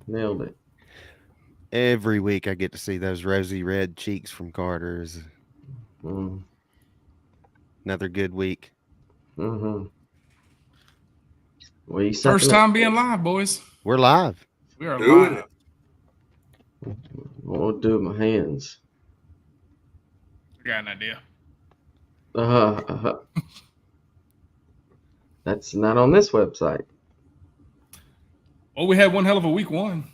Nailed it. Every week I get to see those rosy red cheeks from Carter's. Mm, Another good week. mm-hmm. What are you First sucking up? time being live, boys. We're live. We are Doing live. it. What will do with my hands? I got an idea. Uh, that's not on this website. Well, we had one hell of a week one.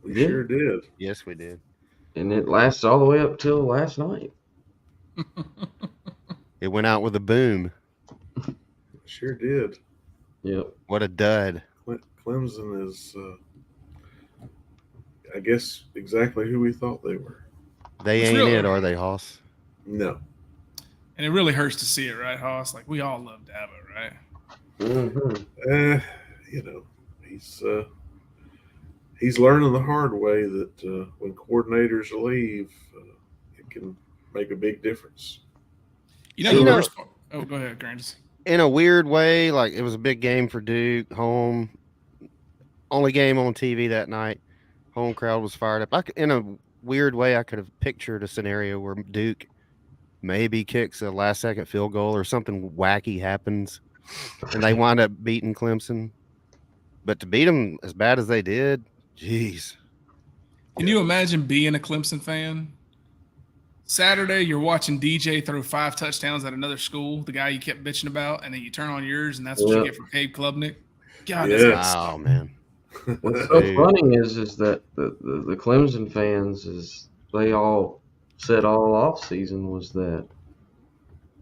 We Yeah. sure did. Yes, we did. And it lasts all the way up till last night. It went out with a boom. Sure did. Yep. What a dud. Clemson is, I guess, exactly who we thought they were. They It's ain't really- it, are they, Hoss? No. And it really hurts to see it, right, Hoss? Like, we all love Dabo, right? Mm-hmm. You know, he's learning the hard way that when coordinators leave, it can make a big difference. You know You the know- worst part? Oh, go ahead, Grandis. In a weird way, like it was a big game for Duke, home. Only game on TV that night. Home crowd was fired up. In a weird way, I could have pictured a scenario where Duke maybe kicks a last second field goal or something wacky happens and they wind up beating Clemson. But to beat them as bad as they did, geez. Can you imagine being a Clemson fan? Saturday, you're watching DJ throw 5 touchdowns at another school, the guy you kept bitching about, and then you turn on yours, and that's what you get from Gabe Klubnik. God, that's Yeah. gotta suck. Wow, man. What's so Dude. funny is that the Clemson fans is they all said all off season was that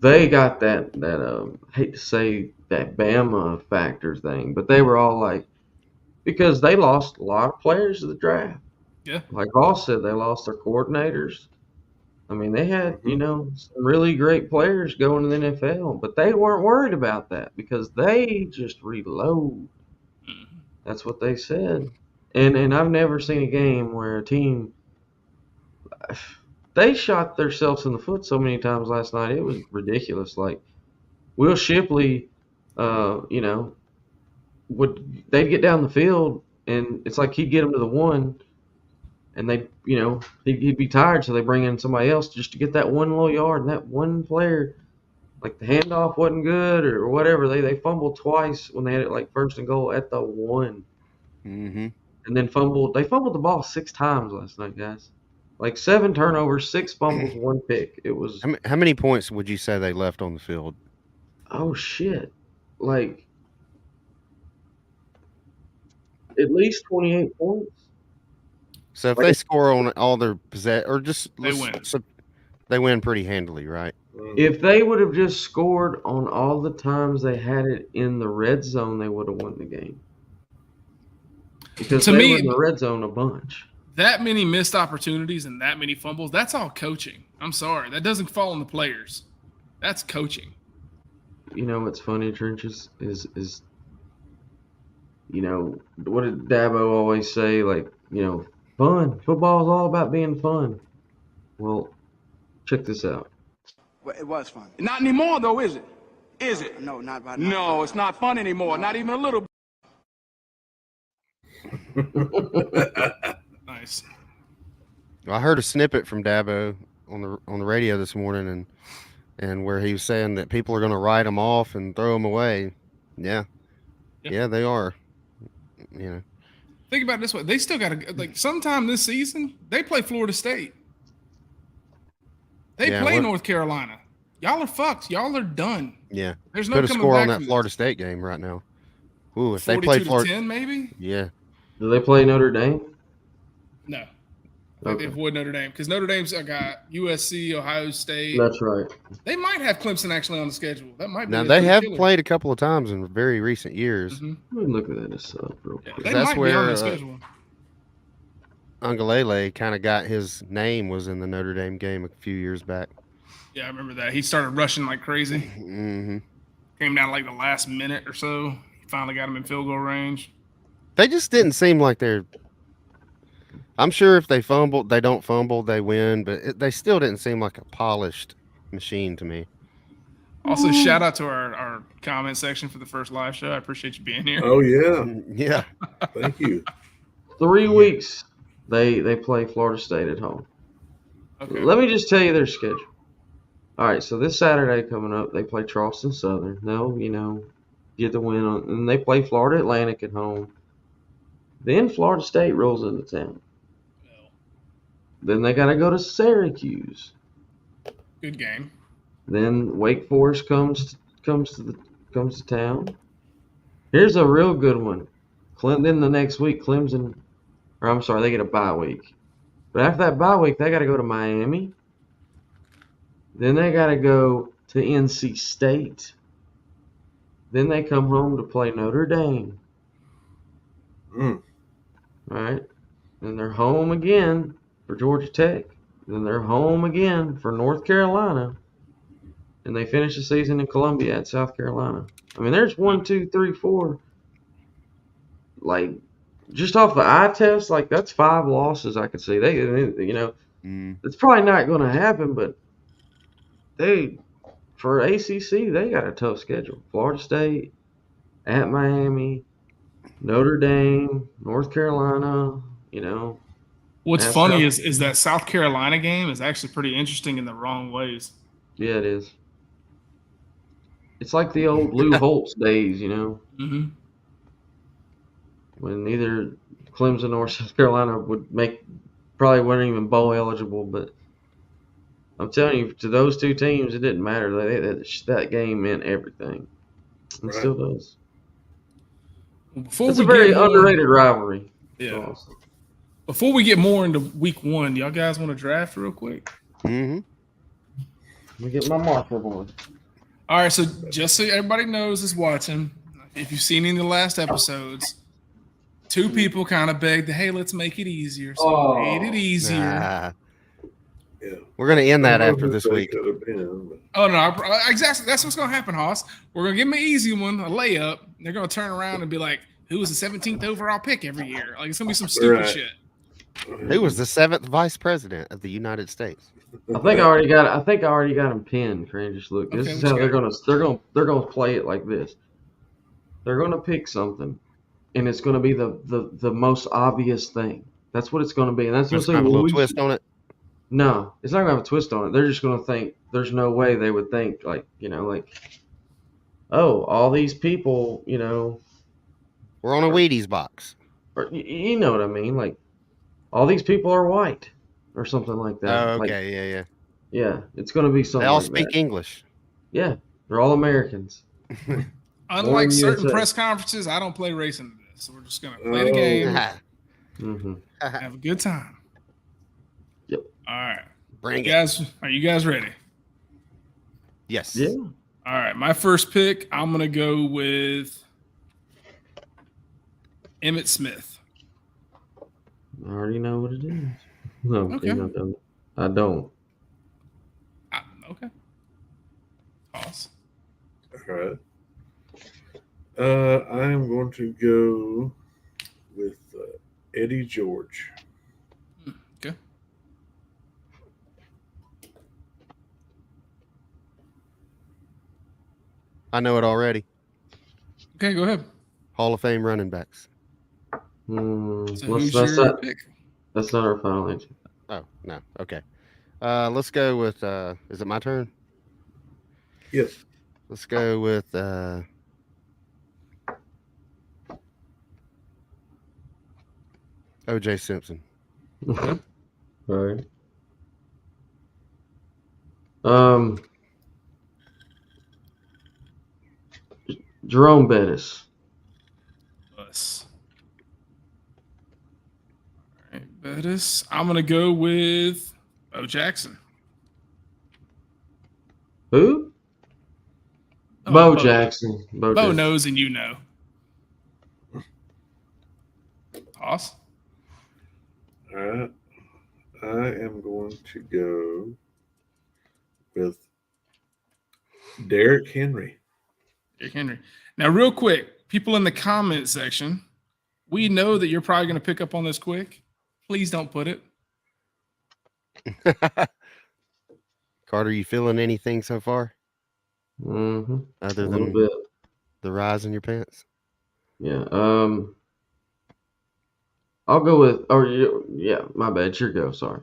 they got that hate to say that Bama factor thing, but they were all like because they lost a lot of players to the draft. Yeah. Like Ross said, they lost their coordinators. I mean, they had, some really great players going to the NFL, but they weren't worried about that because they just reload. Mhm. That's what they said. And I've never seen a game where a team they shot themselves in the foot so many times last night. It was ridiculous. Like Will Shipley, they'd get down the field and it's like he'd get them to the one, and he'd be tired, so they bring in somebody else just to get that one little yard. And that one player, like the handoff wasn't good or whatever. They fumbled twice when they had it like first and goal at the one. Mm-hmm. And then they fumbled the ball 6 times last night, guys. Like 7 turnovers, 6 fumbles, 1 pick. It was How many points would you say they left on the field? oh shit, like at least 28 points. So if Like- they score on all their or just They win. They win pretty handily, right? If they would have just scored on all the times they had it in the red zone, they would have won the game. Because To they me- were in the red zone a bunch. That many missed opportunities and that many fumbles, that's all coaching. I'm sorry. That doesn't fall on the players. That's coaching. You know what's funny, Trenches, is what did Dabo always say? Like, fun. Football is all about being fun. Well, check this out. Well, it was fun. Not anymore, though, is it? Is it? No, not by No, it's not fun anymore. Not even a little. Nice. I heard a snippet from Dabo on the radio this morning, and where he was saying that people are going to write them off and throw them away. Yeah, they are. Think about it this way. They still got to, like, sometime this season, they play Florida State. They Yeah, play what- North Carolina. Y'all are fucked. Y'all are done. Yeah. There's no Put a coming score back on that from Florida this. State game right now. Ooh, if they 42 play to Florida, 10, maybe? yeah, Do they play Notre Dame? No. Okay. They avoid Notre Dame because Notre Dame's got USC, Ohio State. That's right. They might have Clemson actually on the schedule. That might be. now a they good have killer. played a couple of times in very recent years. Mhm. Let me look at this up real Yeah, quick. they That's might be on where, the schedule. Ungalele kind of got his name was in the Notre Dame game a few years back. Yeah, I remember that. He started rushing like crazy. Hmm. Came down like the last minute or so. He finally got him in field goal range. They just didn't seem like they're. I'm sure if they fumbled, they don't fumble, they win, but they still didn't seem like a polished machine to me. Also, shout out to our comment section for the first live show. I appreciate you being here. Oh, yeah. Yeah, Thank you. 3 weeks they play Florida State at home. Okay. Let me just tell you their schedule. All right, so this Saturday coming up, they play Charleston Southern. They'll, get the win on, and they play Florida Atlantic at home. Then Florida State rolls into town. Then they got to go to Syracuse. Good game. Then Wake Forest comes to town. Here's a real good one. Then the next week, Clemson, or I'm sorry, they get a bye week. But after that bye week, they got to go to Miami. Then they got to go to NC State. Then they come home to play Notre Dame. Mm. All right. Then they're home again for Georgia Tech. Then they're home again for North Carolina. And they finish the season in Columbia at South Carolina. I mean, there's 1, 2, 3, 4. Like, just off the eye test, like, that's 5 losses I could see. It's probably not going to happen, but for ACC, they got a tough schedule. Florida State, at Miami, Notre Dame, North Carolina, What's That's funny tough. is that South Carolina game is actually pretty interesting in the wrong ways. Yeah, it is. It's like the old Lou Holtz days, Mm-hmm. when neither Clemson or South Carolina probably weren't even bowl eligible. But I'm telling you, to those two teams, it didn't matter. That game meant everything. It Right. still does. Before It's we a very get more- underrated rivalry. Yeah. Before we get more into week 1, y'all guys want to draft real quick? Mm-hmm. Let me get my marker board. All right, so just so everybody knows is watching, if you've seen any of the last episodes, 2 people kind of begged, hey, let's make it easier. So Oh. we made it easier. Nah. Yeah. We're gonna end that I don't know after who this they week. could have been, but Oh, no, exactly. That's what's going to happen, Hoss. We're going to give them an easy one, a layup. They're going to turn around and be like, who was the 17th overall pick every year? Like, it's going to be some stupid Right. shit. Who was the 7th vice president of the United States? I think I already got him pinned. Craig, just look. This Okay, is what how you they're gonna play it like this. They're gonna pick something, and it's gonna be the most obvious thing. That's what it's gonna be, and that's Just gonna have say, a little well, twist on it. No, it's not gonna have a twist on it. They're just gonna think there's no way they would think oh, all these people, We're on a Wheaties box. or you know what I mean, like all these people are white or something like that. Oh, Like, okay, yeah. yeah, it's gonna be something They all like speak that. English. Yeah, they're all Americans. Unlike certain USA. press conferences, I don't play race into this. So we're just going to play the game, Mm-hmm. have a good time. Yep. All right. Bring You it. guys, are you guys ready? Yes. Yeah. All right. My first pick, I'm going to go with Emmitt Smith. I already know what it is. No, Okay. I don't. Okay. Toss. all right. I am going to go with Eddie George. Okay. I know it already. Okay, go ahead. Hall of Fame running backs. So That's who's your not pick? our final answer. Oh, no. Okay. Let's go with is it my turn? Yes. Let's go with OJ Simpson. All right. Jerome Bettis. Us. All right, Bettis. I'm going to go with Bo Jackson. Who? Oh, Bo Jackson. Bo Bo Jackson. knows and you know. Toss. All right. I am going to go with Derrick Henry. Derrick Henry. Now, real quick, people in the comment section, we know that you're probably going to pick up on this quick. Please don't put it. Carter, you feeling anything so far Mm-hmm. other A little than bit. the rise in your pants? Yeah. I'll go with. Or yeah, my bad. Your go. Sorry.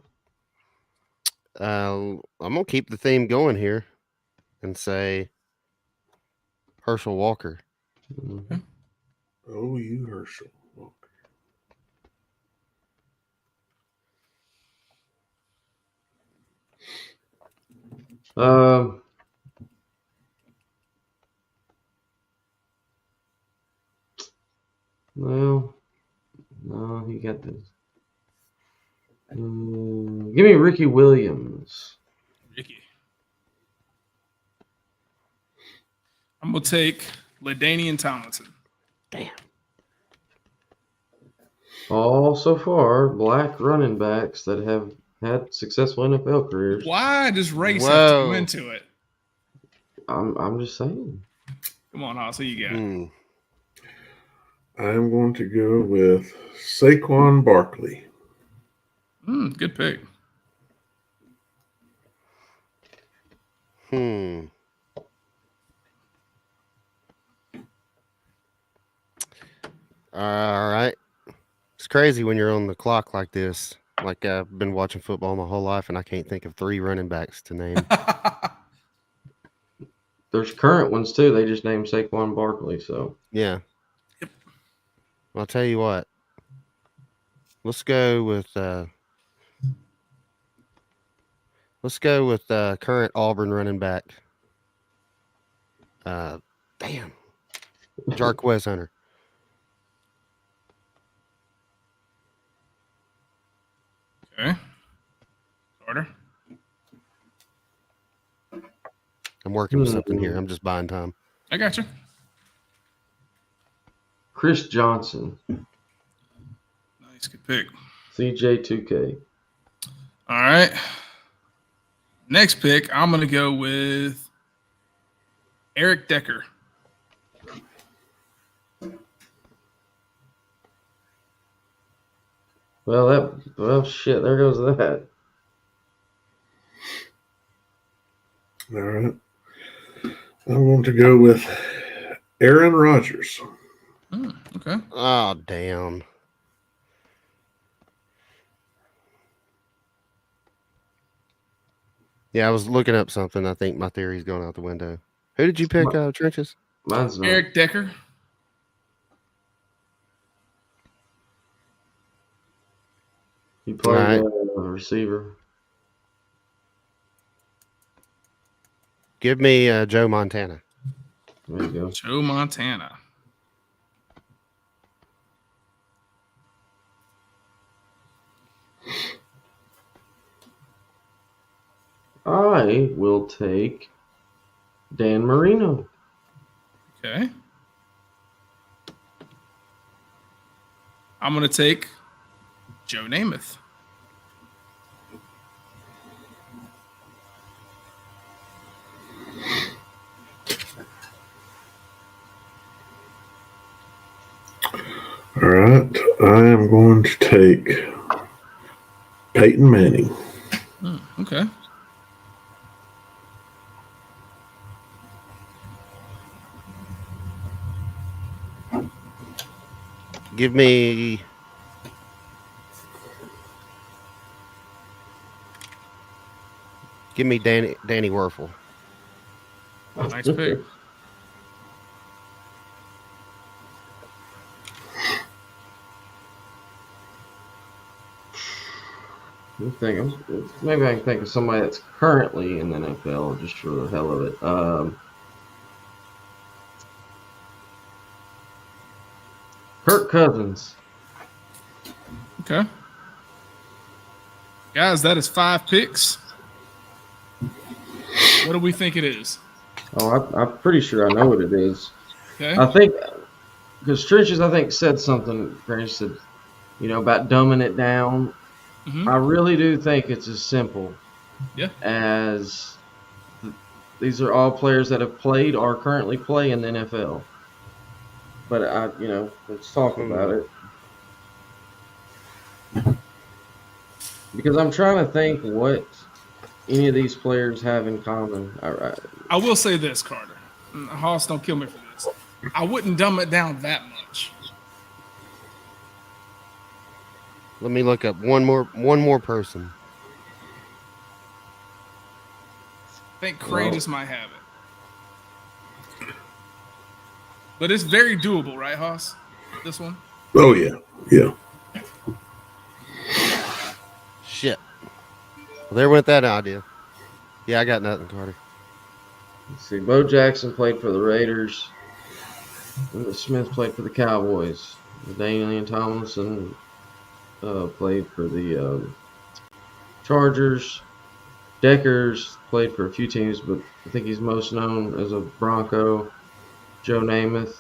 I'm gonna keep the theme going here and say Herschel Walker. Mhm. Oh, you Herschel. Walker. Um. Well, no, he got this. Give me Ricky Williams. Ricky. I'm gonna take LaDainian Tomlinson. Damn. All so far black running backs that have had successful NFL careers. Why does race have to go Whoa. into it? I'm just saying. Come on, Hoss, who you got? Hmm. I'm going to go with Saquon Barkley. Good pick. All right. It's crazy when you're on the clock like this. Like I've been watching football my whole life, and I can't think of 3 running backs to name. There's current ones too. They just named Saquon Barkley. So Yeah. Yep. I'll tell you what. Let's go with current Auburn running back. Damn. Jarquez Hunter. Okay. Carter. I'm working with something here. I'm just buying time. I got you. Chris Johnson, Nice, good pick. CJ2K. All right. Next pick, I'm gonna go with Eric Decker. Well, shit. There goes that. All right. I'm going to go with Aaron Rodgers. Okay. Oh, damn. Yeah, I was looking up something. I think my theory's going out the window. Who did you pick, Trenches? Mine's not. Eric Decker. He played Alright. receiver. Give me Joe Montana. There you go. Joe Montana. I will take Dan Marino. Okay. I'm gonna take Joe Namath. All right. I am going to take Peyton Manning. Okay. Give me Danny Werfel. Nice pick. Maybe I can think of somebody that's currently in the NFL just for the hell of it. Kirk Cousins. Okay. Guys, that is 5 picks. What do we think it is? Oh, I'm pretty sure I know what it is. Okay. I think because Trenches, I think, said something. He said, about dumbing it down. Mhm. I really do think it's as simple Yeah. as these are all players that have played or currently play in the NFL. But let's talk about it. Because I'm trying to think what any of these players have in common. I will say this, Carter. Hoss, don't kill me for this. I wouldn't dumb it down that much. Let me look up one more person. I think Courageous might have it. But it's very doable, right, Haas? This one? Oh yeah, yeah. Shit. Well, there went that idea. Yeah, I got nothing, Carter. Let's see. Bo Jackson played for the Raiders. And Smith played for the Cowboys. Damian Tomlinson played for the Chargers. Deckers played for a few teams, but I think he's most known as a Bronco. Joe Namath,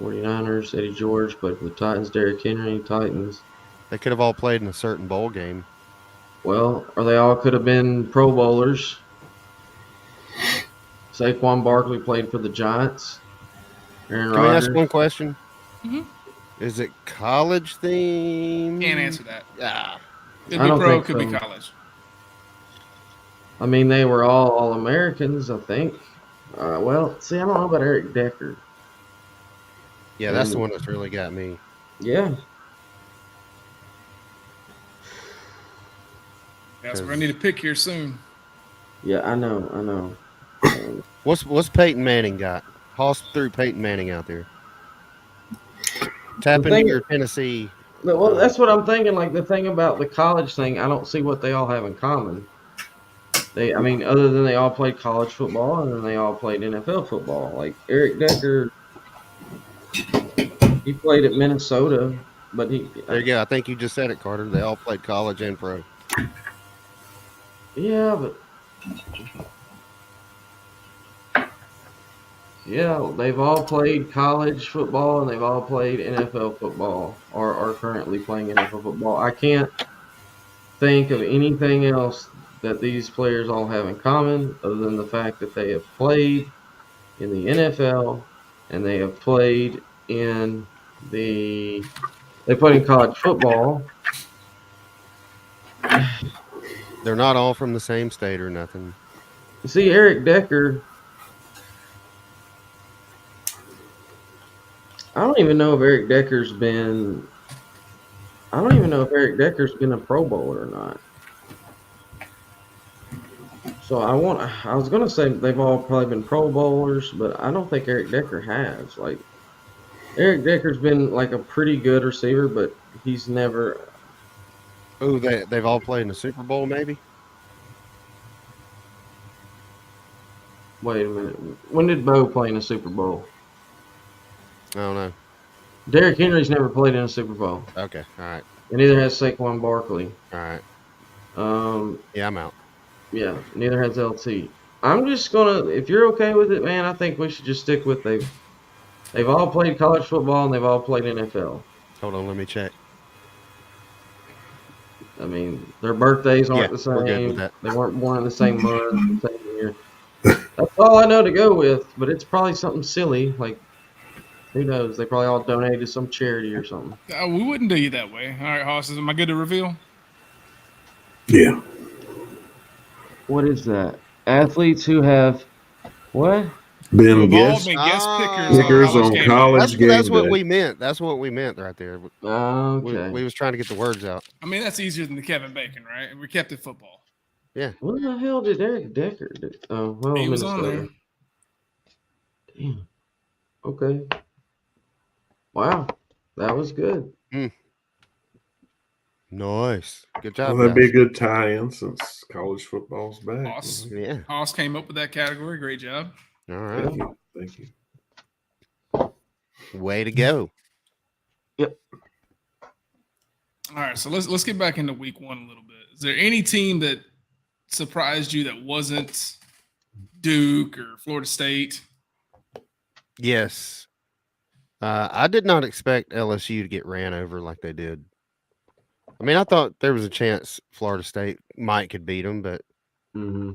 49ers. Eddie George played for the Titans. Derrick Henry, Titans. They could have all played in a certain bowl game. Well, or they all could have been Pro Bowlers. Saquon Barkley played for the Giants. Aaron Can we Rodgers. ask one question? Mhm. Is it college themed? Can't answer that. Yeah. Could I be don't pro, think could be so. college. I mean, they were all Americans, I think. Well, see, I don't know about Eric Decker. Yeah, that's the one that's really got me. Yeah. Yeah, so we're gonna need a pick here soon. Yeah, I know. What's Peyton Manning got? Hoss threw Peyton Manning out there. Tap The into thing- your Tennessee. Well, that's what I'm thinking. Like, the thing about the college thing, I don't see what they all have in common. I mean, other than they all played college football and then they all played NFL football. Like, Eric Decker, he played at Minnesota, but There you go. I think you just said it, Carter. They all played college and pro. yeah, but yeah, they've all played college football and they've all played NFL football or are currently playing NFL football. I can't think of anything else that these players all have in common other than the fact that they have played in the NFL and they have played in they played in college football. They're not all from the same state or nothing. See, Eric Decker, I don't even know if Eric Decker's been a Pro Bowler or not. So I was gonna say they've all probably been Pro Bowlers, but I don't think Eric Decker has. Like, Eric Decker's been like a pretty good receiver, but he's never. Oh, they've all played in the Super Bowl, maybe? Wait a minute. When did Bo play in a Super Bowl? I don't know. Derrick Henry's never played in a Super Bowl, Okay. All right. and neither has Saquon Barkley. All right. Yeah, I'm out. neither has LT. I'm just gonna, if you're okay with it, man, I think we should just stick with they've all played college football and they've all played NFL. Hold on. Let me check. I mean, their birthdays aren't Yeah, the we're good same. with that. They weren't born in the same month, the same year. That's all I know to go with, but it's probably something silly. Like, who knows? They probably all donated to some charity or something. We wouldn't do you that way. All right, Haas, am I good to reveal? Yeah. What is that? Athletes who have what? Been We've all guest been guest pickers on game college day. That's game what day. we meant. That's what we meant right there. Okay. We was trying to get the words out. I mean, that's easier than the Kevin Bacon, right? We kept it football. What the hell did Eric Decker do? Oh, well, He was on Minnesota. there. Damn. Okay. Wow. That was good. Nice. Good job. Well, that'd be a guys. good tie-in since college football's back. Haas. Yeah. Haas came up with that category. Great job. All Thank right. you. Thank you. Way to go. All right, so let's get back into week one a little bit. Is there any team that surprised you that wasn't Duke or Florida State? Yes. I did not expect LSU to get ran over like they did. I mean, I thought there was a chance Florida State could beat them, but Mm-hmm.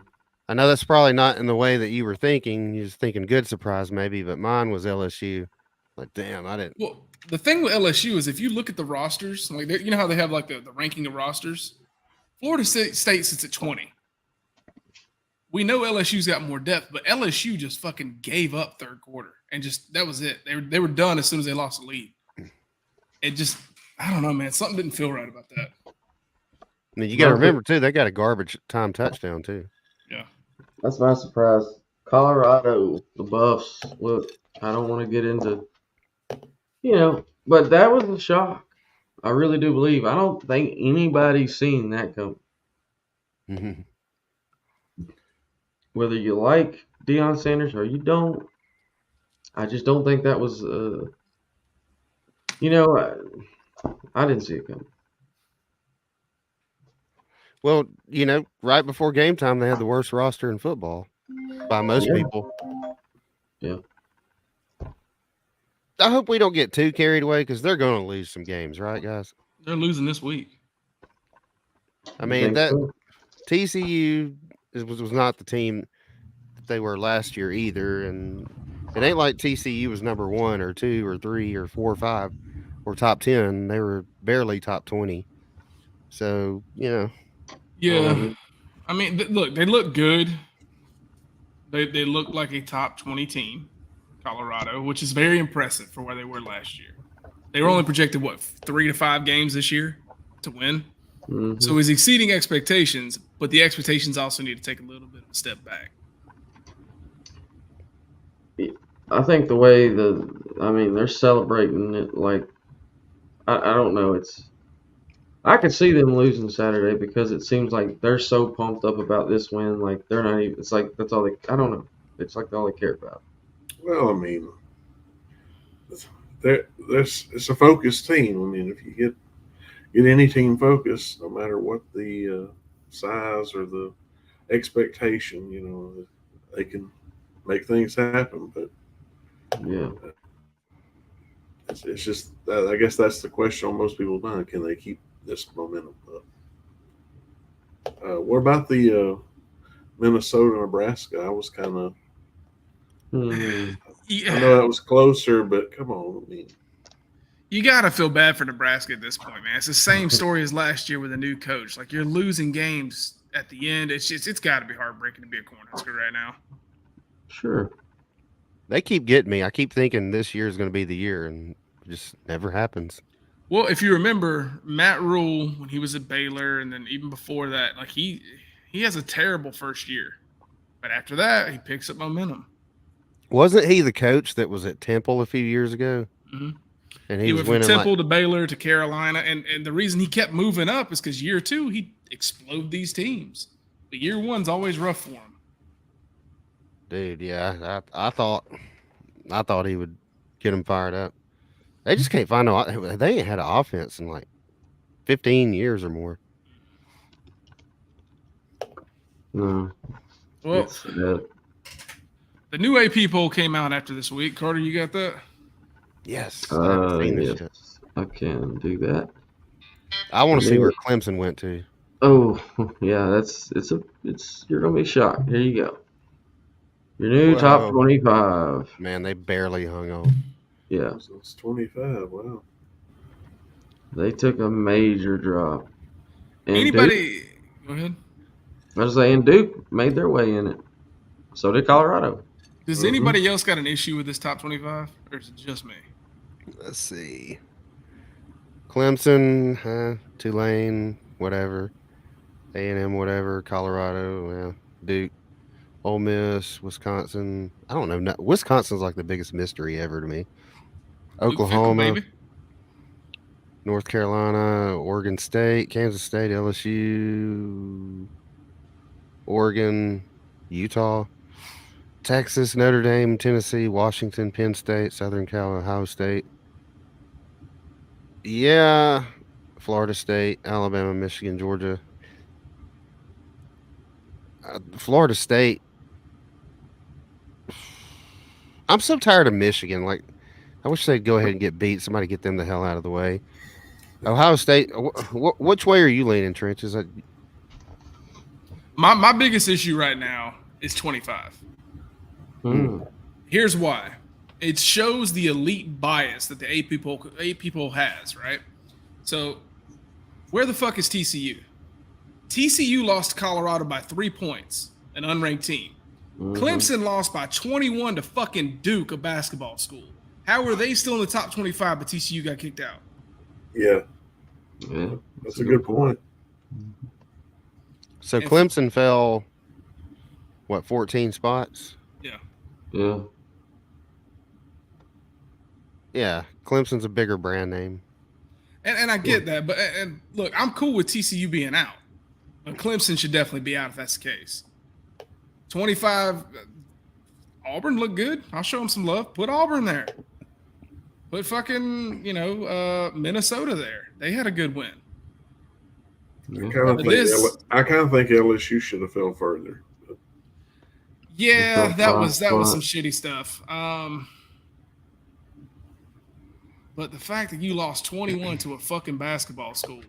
I know that's probably not in the way that you were thinking. You was thinking good surprise maybe, but mine was LSU. Like, damn, I didn't. Well, the thing with LSU is if you look at the rosters, like you know how they have like the ranking of rosters, Florida State sits at 20. We know LSU's got more depth, but LSU just fucking gave up third quarter and just that was it. They were done as soon as they lost the lead. It just I don't know, man. Something didn't feel right about that. I mean, you got to Nothing. remember too. They got a garbage time touchdown too. Yeah. That's my surprise. Colorado, the Buffs. Look, I don't want to get into, but that was a shock. I really do believe. I don't think anybody's seen that coming. Mhm. Whether you like Deion Sanders or you don't, I just don't think that was. I didn't see it coming. Well, right before game time, they had the worst roster in football by most Yeah. people. Yeah. I hope we don't get too carried away because they're going to lose some games, right, guys? They're losing this week. I You mean, think that so? TCU was not the team that they were last year either, and it ain't like TCU was number 1 or 2 or 3 or 4 or 5 or top 10. They were barely top 20. So, Yeah. Mhm. I mean, look, they look good. They look like a top 20 team, Colorado, which is very impressive for where they were last year. They were only projected, 3 to 5 games this year to win. Mhm. So it's exceeding expectations, but the expectations also need to take a little bit of a step back. I think the way they're celebrating it like I don't know. I could see them losing Saturday because it seems like they're so pumped up about this win. Like they're not even. It's like that's all they. I don't know. It's like all they care about. Well, I mean, it's a focused team. I mean, if you get any team focused, no matter what the size or the expectation, they can make things happen. But Yeah. it's just, I guess that's the question on most people's mind. Can they keep this momentum up? What about the Minnesota, Nebraska? I was kind of, Hmm. I know that was closer, but come on. I mean, You got to feel bad for Nebraska at this point, man. It's the same story as last year with a new coach. Like, you're losing games at the end. It's got to be heartbreaking to be a Cornhusker right now. Sure. they keep getting me. I keep thinking this year is going to be the year, and it just never happens. Well, if you remember, Matt Rule, when he was at Baylor, and then even before that, like he has a terrible first year. But after that, he picks up momentum. Wasn't he the coach that was at Temple a few years ago? Mhm. And He was went from winning Temple to Baylor to Carolina, and the reason he kept moving up is because year 2 he exploded these teams, but year 1's always rough for him. dude. Yeah, I thought he would get him fired up. They just can't find no. They ain't had an offense in like 15 years or more. No. Well, It's sad. the new AP poll came out after this week. Carter, you got that? Yes, I haven't seen this yet. Yes, I can do that. I want to see Yeah. where Clemson went to. Oh, yeah, you're gonna be shocked. Here you go. Your new top Whoa. 25. Man, they barely hung on. Yeah, so it's 25. Wow. they took a major drop. And Anybody? Go ahead. I was saying Duke made their way in it. So did Colorado. Does anybody else got an issue with this top 25, or is it just me? Let's see. Clemson, Tulane, whatever. A&M, whatever. Colorado, Duke, Ole Miss, Wisconsin. I don't know. Wisconsin's like the biggest mystery ever to me. Luke Fickell, Oklahoma, baby. North Carolina, Oregon State, Kansas State, LSU, Oregon, Utah, Texas, Notre Dame, Tennessee, Washington, Penn State, Southern Cal, Ohio State. Yeah, Florida State, Alabama, Michigan, Georgia. Florida State. I'm so tired of Michigan. Like, I wish they'd go ahead and get beat. Somebody get them the hell out of the way. Ohio State. Which way are you leaning, Trench? Is that My biggest issue right now is 25. Here's why. It shows the elite bias that the AP poll has, right? So, where the fuck is TCU? TCU lost to Colorado by 3 points, an unranked team. Clemson lost by 21 to fucking Duke, a basketball school. How are they still in the top 25, but TCU got kicked out? Yeah, Yeah, that's a good point. So If- Clemson fell, what, 14 spots? Yeah. Yeah, Clemson's a bigger brand name. And I get that, but and look, I'm cool with TCU being out, but Clemson should definitely be out if that's the case. 25, Auburn looked good. I'll show them some love. Put Auburn there. Put fucking Minnesota there. They had a good win. I Yeah. kind of But think this- LSU should have fell further. Yeah, It's that not was fun. some shitty stuff. But the fact that you lost 21 to a fucking basketball school,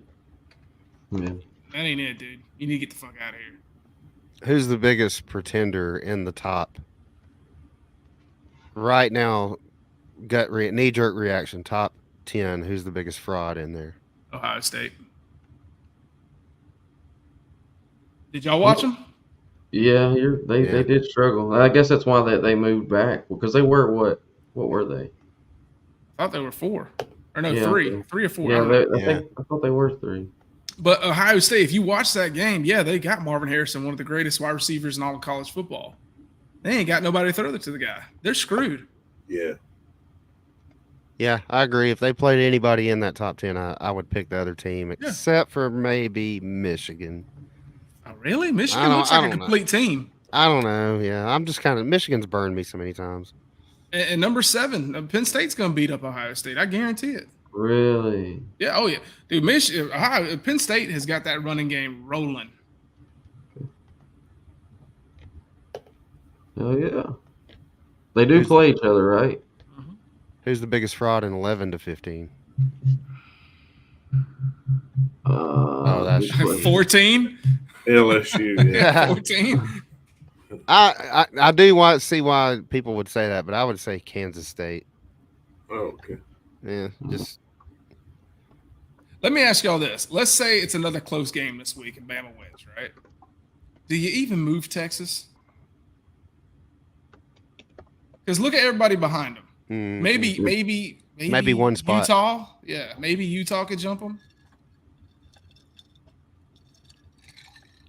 Yeah. that ain't it, dude. You need to get the fuck out of here. Who's the biggest pretender in the top? Right now, knee-jerk reaction, top 10. Who's the biggest fraud in there? Ohio State. Did y'all watch them? Yeah, they Yeah. did struggle. I guess that's why they moved back because they were what were they? I thought they were 4. Or no, Yeah. 3. 3 or 4. I Yeah, don't know. I thought they were 3. But Ohio State, if you watch that game, yeah, they got Marvin Harrison, one of the greatest wide receivers in all of college football. They ain't got nobody to throw it to the guy. They're screwed. Yeah. Yeah, I agree. If they played anybody in that top 10, I would pick the other team, except for maybe Michigan. Oh, really? Michigan don't- looks I like a don't know. complete team. I don't know. Yeah, I'm just kind of Michigan's burned me so many times. And number 7, Penn State's going to beat up Ohio State. I guarantee it. Really? Yeah. Oh, yeah. Dude, Penn State has got that running game rolling. Oh yeah. They do play each other, right? Who's the biggest fraud in 11 to 15? Good question. 14? LSU. Yeah. 14? I do want to see why people would say that, but I would say Kansas State. Oh, okay. Yeah, just Let me ask y'all this. Let's say it's another close game this week and Bama wins, right? Do you even move Texas? Because look at everybody behind them. Maybe one spot. Utah. Yeah, maybe Utah could jump them.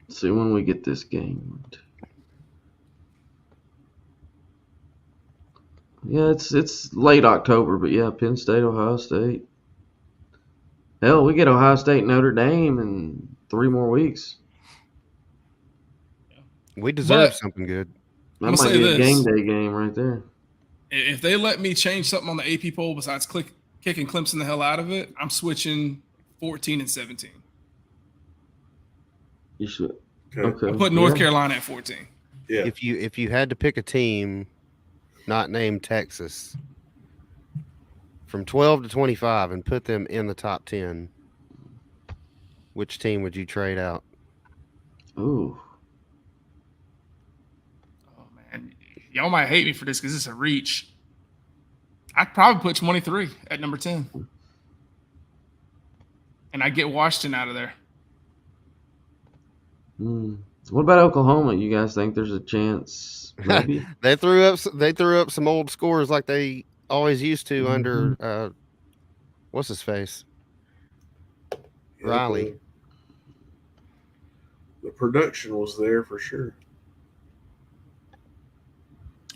See when we get this game. Yeah, it's late October, but yeah, Penn State, Ohio State. Hell, we get Ohio State, Notre Dame in 3 more weeks. we deserve But- something good. That I'm gonna might say be a this. game day game right there. If they let me change something on the AP poll besides kicking Clemson the hell out of it, I'm switching 14 and 17. You should. Okay. Okay. I'm putting North Yeah. Carolina at 14. Yeah. If you had to pick a team not named Texas from 12 to 25 and put them in the top 10, which team would you trade out? Ooh. Oh man, y'all might hate me for this because it's a reach. I'd probably put 23 at number 10, and I get Washington out of there. What about Oklahoma? You guys think there's a chance? Maybe. They threw up some old scores like they always used to under what's his face? Yeah, Riley. The production was there for sure.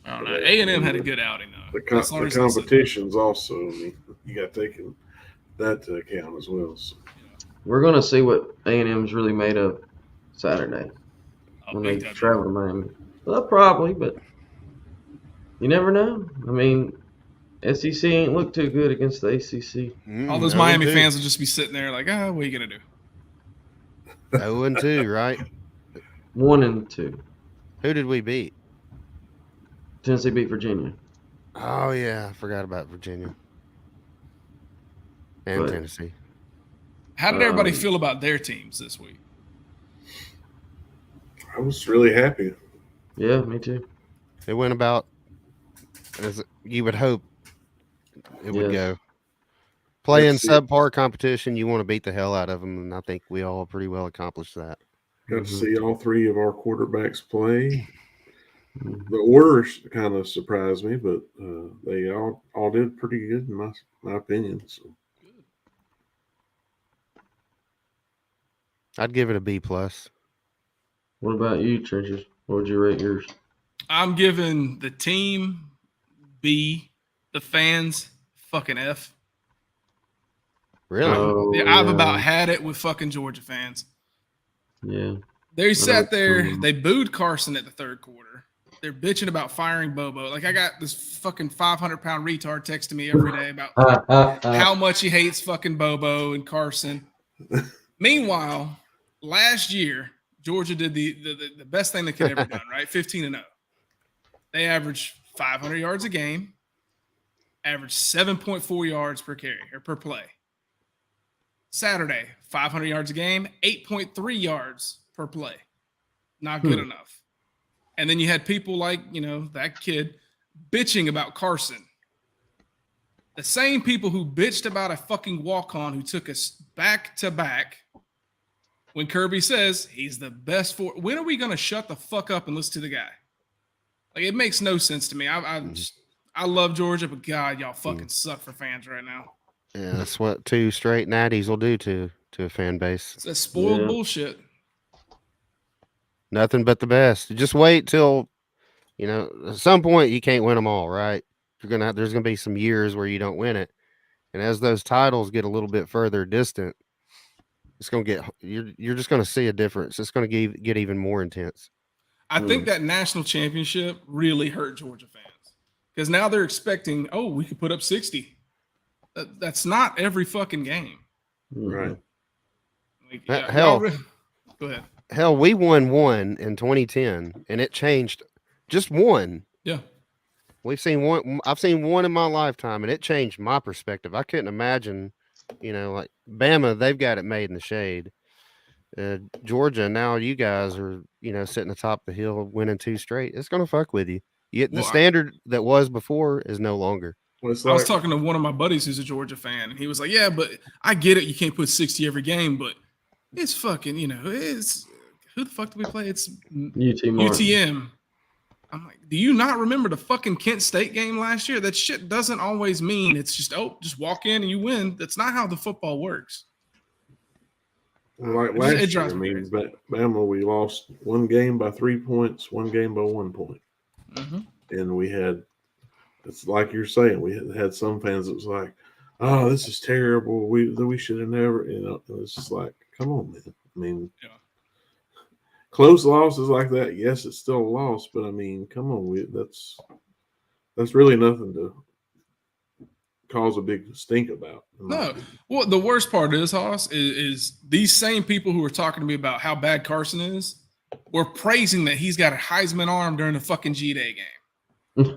I don't know. A&M had a good outing though. The That's the only reason I said that. competition's also, I mean, you got taken that to account as well. So. We're gonna see what A&M's really made of Saturday Oh, when they big time. travel to Miami. Well, probably, but you never know. I mean, SEC ain't looked too good against the ACC. All those Miami fans will just be sitting there like, what are you gonna do? 0-2, right? 1-2. Who did we beat? Tennessee beat Virginia. Oh yeah, I forgot about Virginia and But- Tennessee. How did everybody feel about their teams this week? I was really happy. Yeah, me too. It went about as you would hope it would Yes. go. Playing Let's see. subpar competition, you want to beat the hell out of them, and I think we all pretty well accomplished that. Got to see all 3 of our quarterbacks play. The order kind of surprised me, but they all did pretty good in my opinion. So I'd give it a B plus. What about you, Trenches? What would you rate yours? I'm giving the team B, the fans fucking F. Really? Oh, I've yeah. about had it with fucking Georgia fans. Yeah. They sat know. there, they booed Carson at the third quarter. They're bitching about firing Bobo. Like, I got this fucking 500-pound retard texting me every day about how much he hates fucking Bobo and Carson. Meanwhile, last year, Georgia did the best thing they could ever done, right? 15-0. They averaged 500 yards a game, averaged 7.4 yards per carry or per play. Saturday, 500 yards a game, 8.3 yards per play. Not good enough. And then you had people like, that kid bitching about Carson. The same people who bitched about a fucking walk-on who took us back-to-back when Kirby says he's the best for. When are we going to shut the fuck up and listen to the guy? Like, it makes no sense to me. I love Georgia, but God, y'all fucking suck for fans right now. Yeah, that's what 2 straight natties will do to a fan base. It's that spoiled bullshit. Nothing but the best. Just wait till, at some point you can't win them all, right? There's gonna be some years where you don't win it, and as those titles get a little bit further distant, it's gonna get you're just gonna see a difference. It's gonna get even more intense. I think that national championship really hurt Georgia fans because now they're expecting, we could put up 60. That's not every fucking game. Right. Like, hell, go ahead. Hell, we won one in 2010, and it changed just one. Yeah. We've seen one. I've seen one in my lifetime, and it changed my perspective. I couldn't imagine, like Bama, they've got it made in the shade. Georgia, now you guys are, sitting atop the hill, winning 2 straight. It's gonna fuck with you. The standard that was before is no longer. I was talking to one of my buddies who's a Georgia fan, and he was like, "Yeah, but I get it. You can't put 60 every game, but it's fucking, it's who the fuck do we play? It's UTM." I'm like, do you not remember the fucking Kent State game last year? That shit doesn't always mean it's just just walk in and you win. That's not how the football works. Like last year, Bama, we lost one game by 3 points, one game by 1 point. Mm-hmm. And we had, it's like you're saying, we had some fans that was like, oh, this is terrible. We should have never, it's just like, come on, man. I mean, close losses like that, yes, it's still a loss, but I mean, come on, that's really nothing to cause a big stink about. No, well, the worst part is, Hoss, is these same people who are talking to me about how bad Carson is were praising that he's got a Heisman arm during the fucking G-Day game.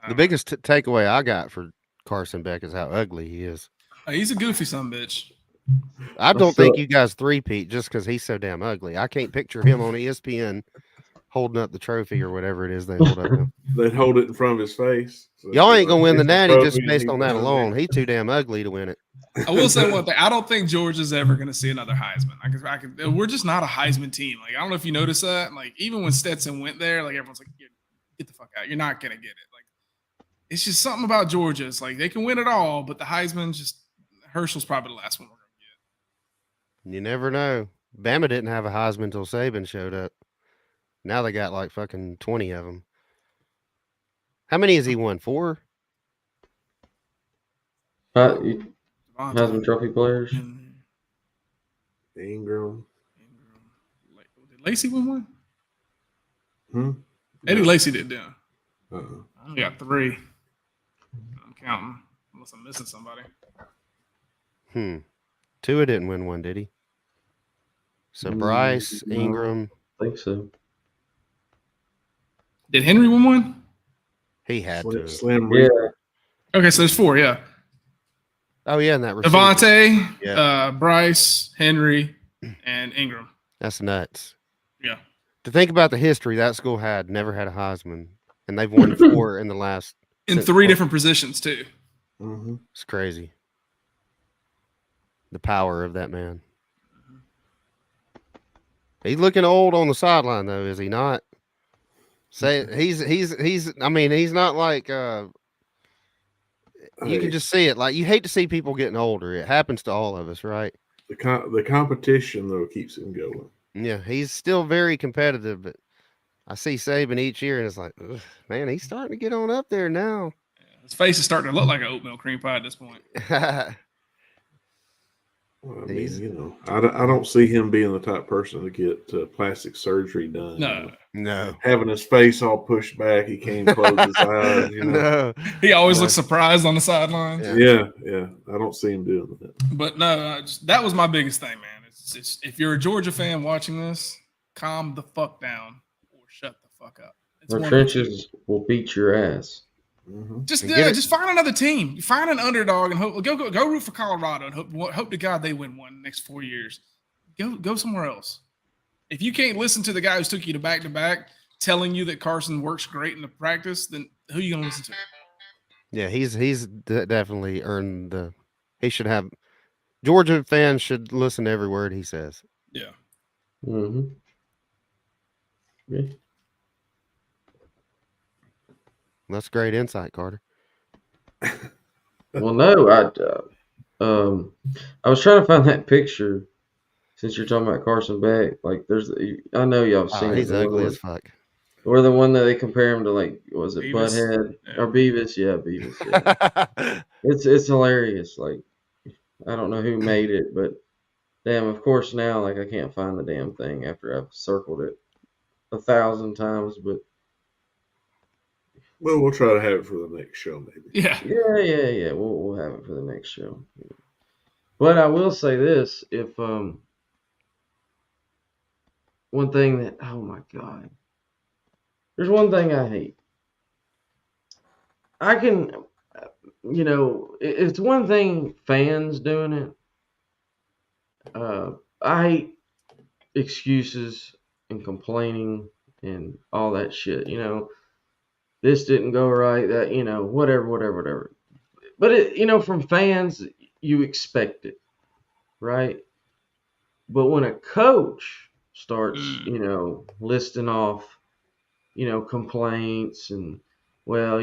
The biggest takeaway I got for Carson Beck is how ugly he is. He's a goofy son bitch. I don't think you guys three-peat just because he's so damn ugly. I can't picture him on ESPN holding up the trophy or whatever it is they hold up. They'd hold it in front of his face. So y'all ain't gonna win the natty just based on that alone. He's too damn ugly to win it. I will say one thing. I don't think Georgia's ever going to see another Heisman. We're just not a Heisman team. Like, I don't know if you noticed that. Like, even when Stetson went there, like, everyone's like, get the fuck out. You're not going to get it. Like, it's just something about Georgia. It's like they can win it all, but the Heisman, Herschel's probably the last one we're going to get. You never know. Bama didn't have a Heisman until Saban showed up. Now they got like fucking 20 of them. How many has he won? 4? Heisman Trophy players. Ingram. Did Lacey win one? Eddie Lacy did, yeah. Uh-uh. I only got 3. I'm counting, unless I'm missing somebody. Tua didn't win one, did he? So Bryce, Ingram. I think so. Did Henry win one? He had to. Slim Yeah. Okay, so there's 4, yeah. Oh, yeah, and that receiver. Devontae, Bryce, Henry, and Ingram. That's nuts. Yeah. To think about the history, that school never had a Heisman, and they've won 4 in the last. In 3 different positions, too. Mm-hmm. It's crazy. The power of that man. He's looking old on the sideline, though, is he not? Say he's. I mean, he's not like. You can just see it. Like, you hate to see people getting older. It happens to all of us, right? The the competition though keeps him going. Yeah, he's still very competitive, but I see Saban each year, and it's like, ugh, man, he's starting to get on up there now. His face is starting to look like an oatmeal cream pie at this point. Well, I He's- mean, I don't see him being the type person to get plastic surgery done. No, No. Having his face all pushed back, he can't close his eyes. No. he always No. looks surprised on the sidelines. Yeah. Yeah. I don't see him doing that. But no, that was my biggest thing, man. It's if you're a Georgia fan watching this, calm the fuck down or shut the fuck up. It's Our one of the two. trenches will beat your ass. Mhm. Just And get it- just find another team. You find an underdog and hope go root for Colorado and hope to God they win one next 4 years. Go somewhere else. If you can't listen to the guy who's took you to back telling you that Carson works great in the practice, then who are you gonna listen to? Yeah, he's definitely earned the. He should have. Georgia fans should listen to every word he says. Yeah. Mm-hmm. Yeah. That's great insight, Carter. Well, no, I was trying to find that picture since you're talking about Carson Beck. Like, I know y'all have seen Oh, it. he's the one ugly where- as fuck. Or the one that they compare him to, like, was it Beavis? Butthead Yeah. or Beavis? Yeah, Beavis. Yeah. It's hilarious. Like, I don't know who made it, but damn, of course now, like, I can't find the damn thing after I've circled it 1,000 times. But Well, we'll try to have it for the next show, maybe. Yeah. yeah, we'll have it for the next show. But I will say this: if one thing that, oh my God, there's one thing I hate. I can, it's one thing fans doing it. I hate excuses and complaining and all that shit. This didn't go right. That whatever. But from fans, you expect it, right? But when a coach starts, listing off, complaints and, well,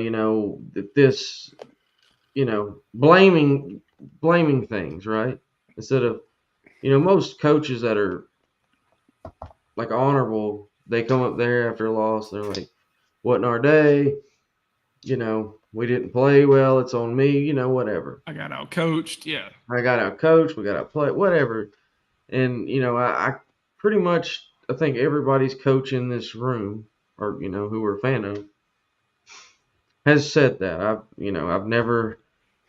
that this, blaming things, right? Instead of, most coaches that are like honorable, they come up there after a loss, they're like, wasn't our day, we didn't play well, it's on me, whatever. I got out coached. Yeah. I got out coached, we got out played, whatever. And, I pretty much, I think everybody's coach in this room, or, who we're a fan of, has said that. I've never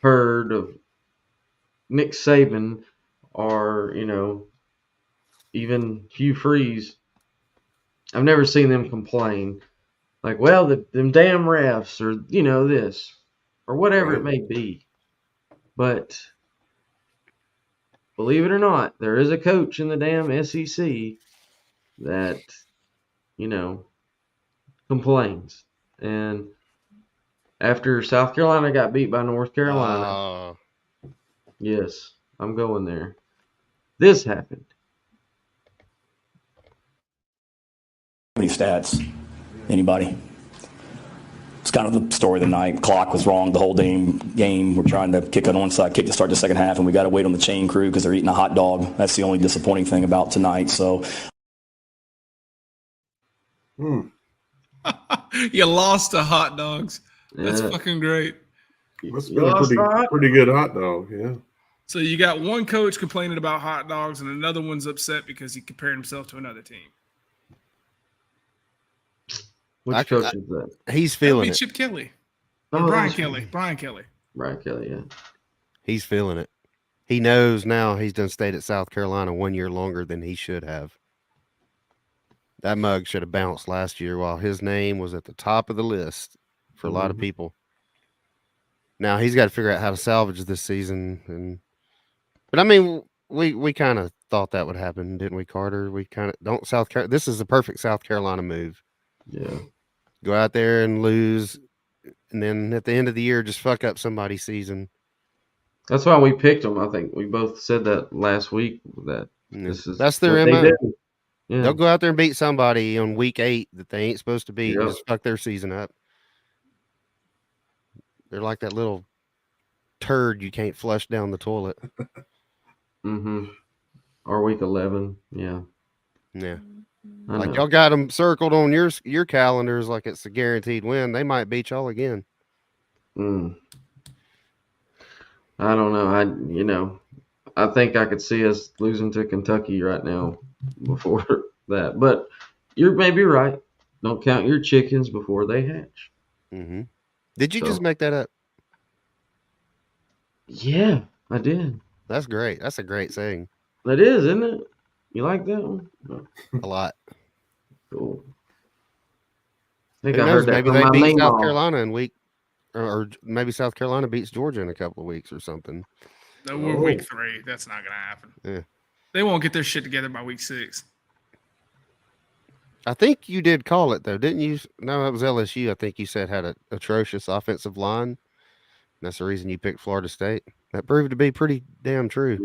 heard of Nick Saban or, even Hugh Freeze. I've never seen them complain. Like, well, them damn refs or, this or whatever it may be. But believe it or not, there is a coach in the damn SEC that, complains. And after South Carolina got beat by North Carolina, yes, I'm going there. This happened. Any stats? Anybody? It's kind of the story of the night. Clock was wrong the whole game. We're trying to kick an onside kick to start the second half, and we got to wait on the chain crew because they're eating a hot dog. That's the only disappointing thing about tonight. So, You lost to hot dogs. That's Yeah. fucking great. That's You been a lost that? pretty good hot dog, yeah. So you got one coach complaining about hot dogs and another one's upset because he compared himself to another team. Which coach is that? He's That would feeling be it. Chip Kelly. Oh, Or Brian that's Kelly. right. Brian Kelly. Brian Kelly, yeah. He's feeling it. He knows now he's done stayed at South Carolina 1 year longer than he should have. That mug should have bounced last year while his name was at the top of the list for a lot of people. Now he's got to figure out how to salvage this season. But I mean, we kind of thought that would happen, didn't we, Carter? We kind of don't South Carolina. This is the perfect South Carolina move. Yeah. Go out there and lose, and then at the end of the year, just fuck up somebody's season. That's why we picked them. I think we both said that last week. That this is That's their what they MO. do. Yeah. They'll go out there and beat somebody on week 8 that they ain't supposed to beat and Yep. just fuck their season up. They're like that little turd you can't flush down the toilet. Mm-hmm. Or week 11. Yeah. Yeah. I Like know. y'all got them circled on your calendars like it's a guaranteed win. They might beat y'all again. I don't know. I think I could see us losing to Kentucky right now before that. But you're maybe right. Don't count your chickens before they hatch. Mm-hmm. Did you So- just make that up? Yeah, I did. That's great. That's a great saying. That is, isn't it? You like that one? No. A lot. Cool. I think Who I knows? heard that Maybe from they my beat South Meemaw. Carolina in week, or maybe South Carolina beats Georgia in a couple of weeks or something. No, we're week 3. That's not going to happen. Yeah. They won't get their shit together by week 6. I think you did call it though, didn't you? No, that was LSU. I think you said had an atrocious offensive line. That's the reason you picked Florida State. That proved to be pretty damn true.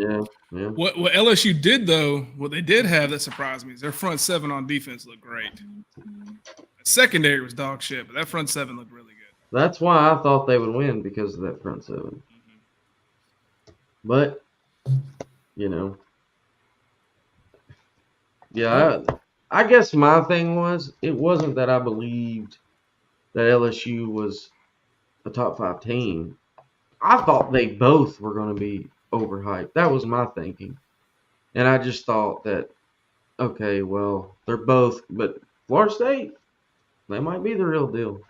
Yeah. What LSU did, though, what they did have that surprised me is their front 7 on defense looked great. The secondary was dog shit, but that front 7 looked really good. That's why I thought they would win because of that front 7. But, yeah, I guess my thing was it wasn't that I believed that LSU was a top 5 team. I thought they both were going to be overhyped. That was my thinking. And I just thought that, okay, well, they're both, but Florida State, they might be the real deal,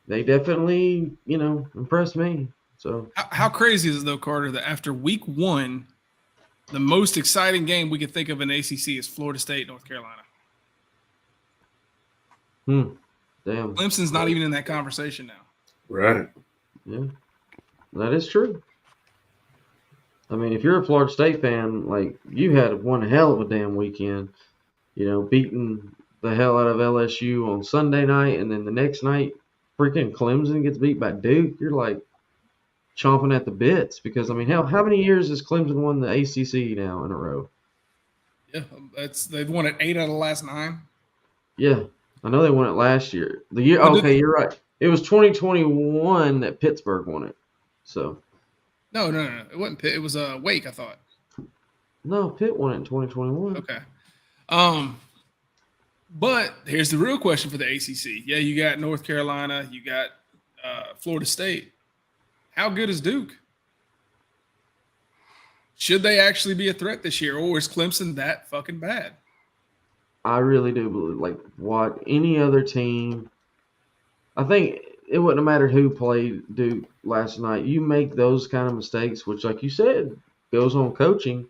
They definitely, impressed me. So How crazy is it, though, Carter, that after week 1, the most exciting game we could think of in the ACC is Florida State, North Carolina? damn. Clemson's not even in that conversation now. Right. Yeah, that is true. I mean, if you're a Florida State fan, like, you had one hell of a damn weekend, beating the hell out of LSU on Sunday night, and then the next night, freaking Clemson gets beat by Duke. You're like chomping at the bits because, I mean, hell, how many years has Clemson won the ACC now in a row? Yeah, they've won it 8 out of the last 9. Yeah, I know they won it last year. You're right. It was 2021 that Pittsburgh won it. So No. It wasn't Pitt. It was Wake, I thought. no, Pitt won it in 2021. Okay. But here's the real question for the ACC. Yeah, you got North Carolina, you got Florida State. How good is Duke? Should they actually be a threat this year, or is Clemson that fucking bad? I really do believe, like, what any other team, I think it wouldn't have mattered who played Duke last night. You make those kind of mistakes, which, like you said, goes on coaching.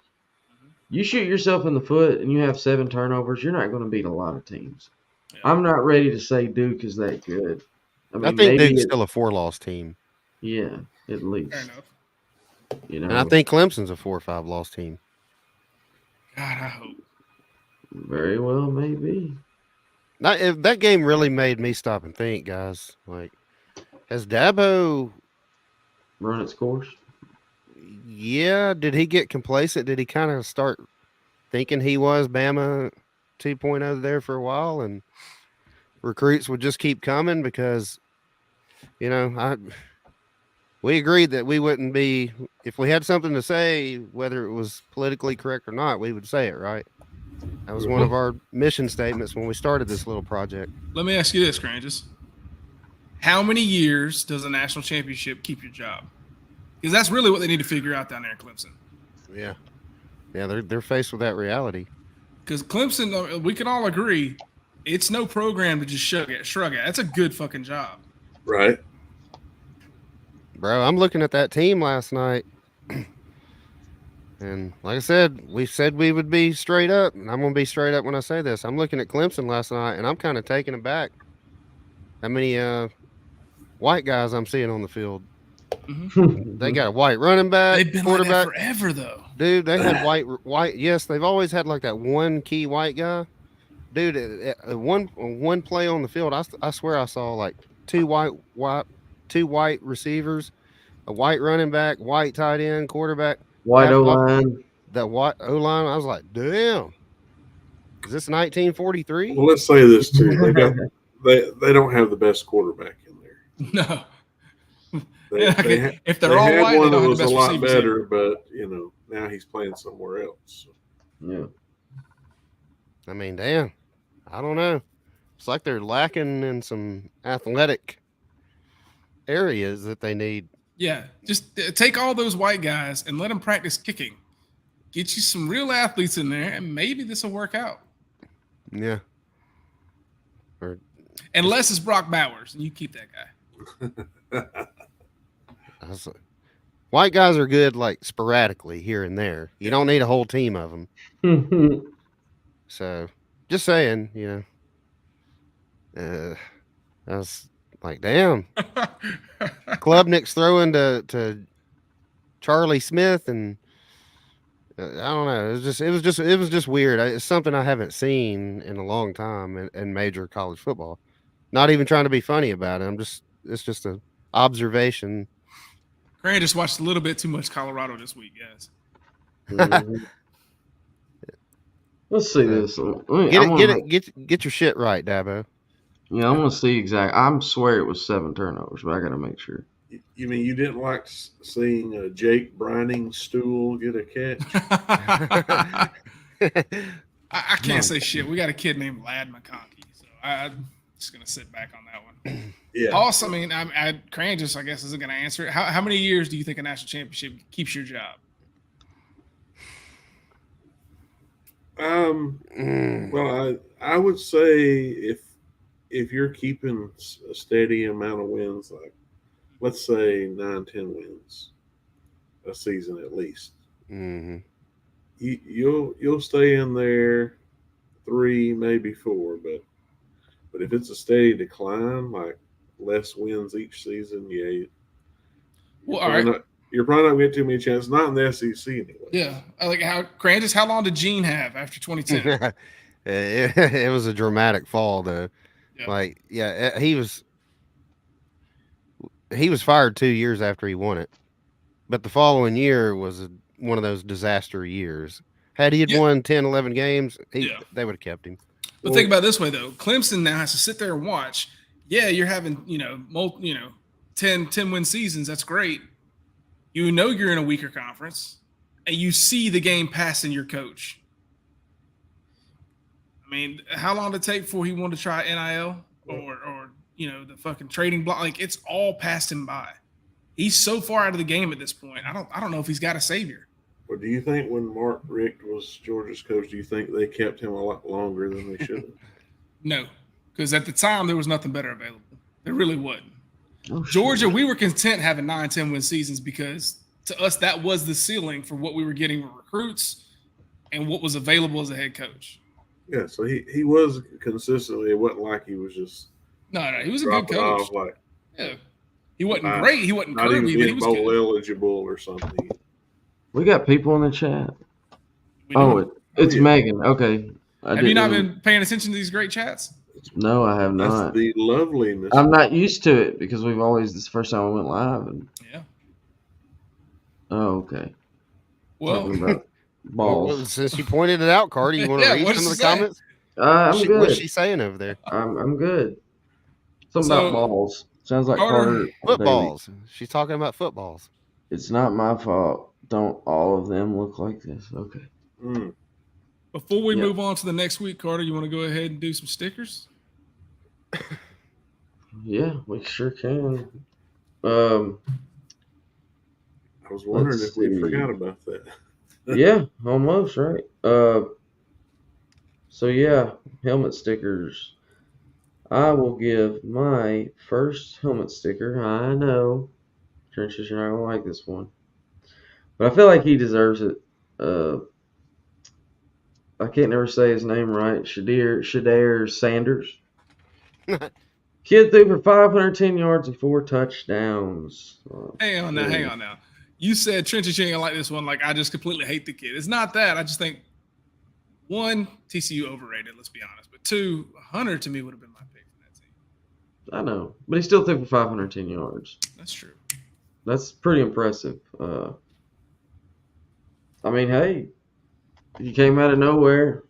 You shoot yourself in the foot and you have 7 turnovers, you're not going to beat a lot of teams. Yeah. I'm not ready to say Duke is that good. I think Duke's still a 4-loss team. Yeah, at least. Fair enough. And I think Clemson's a 4 or 5-loss team. God, I hope. Very well, maybe. If that game really made me stop and think, guys. Like, has Dabo run its course? Yeah. Did he get complacent? Did he kind of start thinking he was Bama 2.0 there for a while, and recruits would just keep coming? Because, we agreed that we wouldn't be, if we had something to say, whether it was politically correct or not, we would say it, right? That was one of our mission statements when we started this little project. Let me ask you this, Cranges. How many years does a national championship keep your job? Because that's really what they need to figure out down there in Clemson. Yeah, they're faced with that reality. Because Clemson, we can all agree, it's no program to just shrug at. That's a good fucking job. Right. Bro, I'm looking at that team last night. And like I said, we said we would be straight up, and I'm going to be straight up when I say this. I'm looking at Clemson last night, and I'm kind of taken aback how many white guys I'm seeing on the field. Mm-hmm. They got a white running back, they've been quarterback. Like that forever, though. Dude, they had white. Yes, they've always had like that one key white guy. Dude, one play on the field, I swear I saw like two white receivers, a white running back, white tight end, quarterback. White O-line. That white O-line, I was like, damn. Is this 1943? Well, let's say this too. They don't have the best quarterback in there. No. If they're all white, one they that don't was have the best a lot receivers better, either. but now he's playing somewhere else. Yeah. I mean, damn. I don't know. It's like they're lacking in some athletic areas that they need. Yeah, just take all those white guys and let them practice kicking. Get you some real athletes in there, and maybe this will work out. Yeah. Or Unless it's Brock Bowers, and you keep that guy. white guys are good, like sporadically here and there. You don't need a whole team of them. So, just saying, I was like, damn. Klubnik's throwing to Charlie Smith, and I don't know. It was just weird. It's something I haven't seen in a long time in major college football. Not even trying to be funny about it. It's just an observation. Grant just watched a little bit too much Colorado this week, guys. Let's see this. Get your shit right, Dabo. Yeah, I want to see exact. I swear it was 7 turnovers, but I got to make sure. You mean you didn't like seeing Jake Brining-Stool get a catch? I can't say shit. We got a kid named Lad McConkey, so I'm just gonna sit back on that one. Yeah. Also, I mean, Cran just, I guess, isn't gonna answer it. How many years do you think a national championship keeps your job? Well, I would say if you're keeping a steady amount of wins, like let's say 9-10 wins a season at least, you'll stay in there 3, maybe 4, but if it's a steady decline, like less wins each season, Well, all right. You're probably not going to get too many chances. Not in the SEC anyway. Yeah, like how long did Gene have after 2010? It was a dramatic fall, though. Yeah. Like, yeah, he was fired 2 years after he won it, but the following year was one of those disaster years. Had he won 10, 11 games, they would have kept him. But think about it this way, though. Clemson now has to sit there and watch. Yeah, you're having 10 win seasons. That's great. You know you're in a weaker conference, and you see the game passing your coach. I mean, how long did it take before he wanted to try NIL or the fucking trading block? Like, it's all passed him by. He's so far out of the game at this point. I don't know if he's got a savior. Well, do you think when Mark Richt was Georgia's coach, do you think they kept him a lot longer than they should have? No, because at the time there was nothing better available. There really wasn't. Georgia, we were content having 9-10 win seasons because to us that was the ceiling for what we were getting with recruits and what was available as a head coach. Yeah, so he was consistently. It wasn't like he was just no, he was a good coach. He wasn't great. He wasn't not curvy, even but he was bowl good. eligible or something. We got people in the chat. It's Megan. Okay. Have you not been paying attention to these great chats? No, I have not. That's the loveliness. I'm not used to it because this is the first time I went live. Yeah. Oh, okay. Well, Talking about balls. Well, since you pointed it out, Carter, you want to read some of the comments? I'm good. What's she saying over there? I'm good. Something about balls. Sounds like Carter. Footballs. She's talking about footballs. It's not my fault. Don't all of them look like this? Okay. Before we move on to the next week, Carter, you want to go ahead and do some stickers? Yeah, we sure can. I was wondering if we forgot about that. Yeah, almost, right? So, yeah, helmet stickers. I will give my first helmet sticker. I know, Trenches, you're not going to like this one. But I feel like he deserves it. I can't never say his name right. Shedeur Sanders. Kid threw for 510 yards and 4 touchdowns. Hang on now. You said Trenches, you ain't gonna like this one. Like, I just completely hate the kid. It's not that. I just think, 1, TCU overrated, let's be honest. But 2, Hunter to me would have been my pick for that team. I know. But he still threw for 510 yards. That's true. That's pretty impressive. I mean, hey, he came out of nowhere.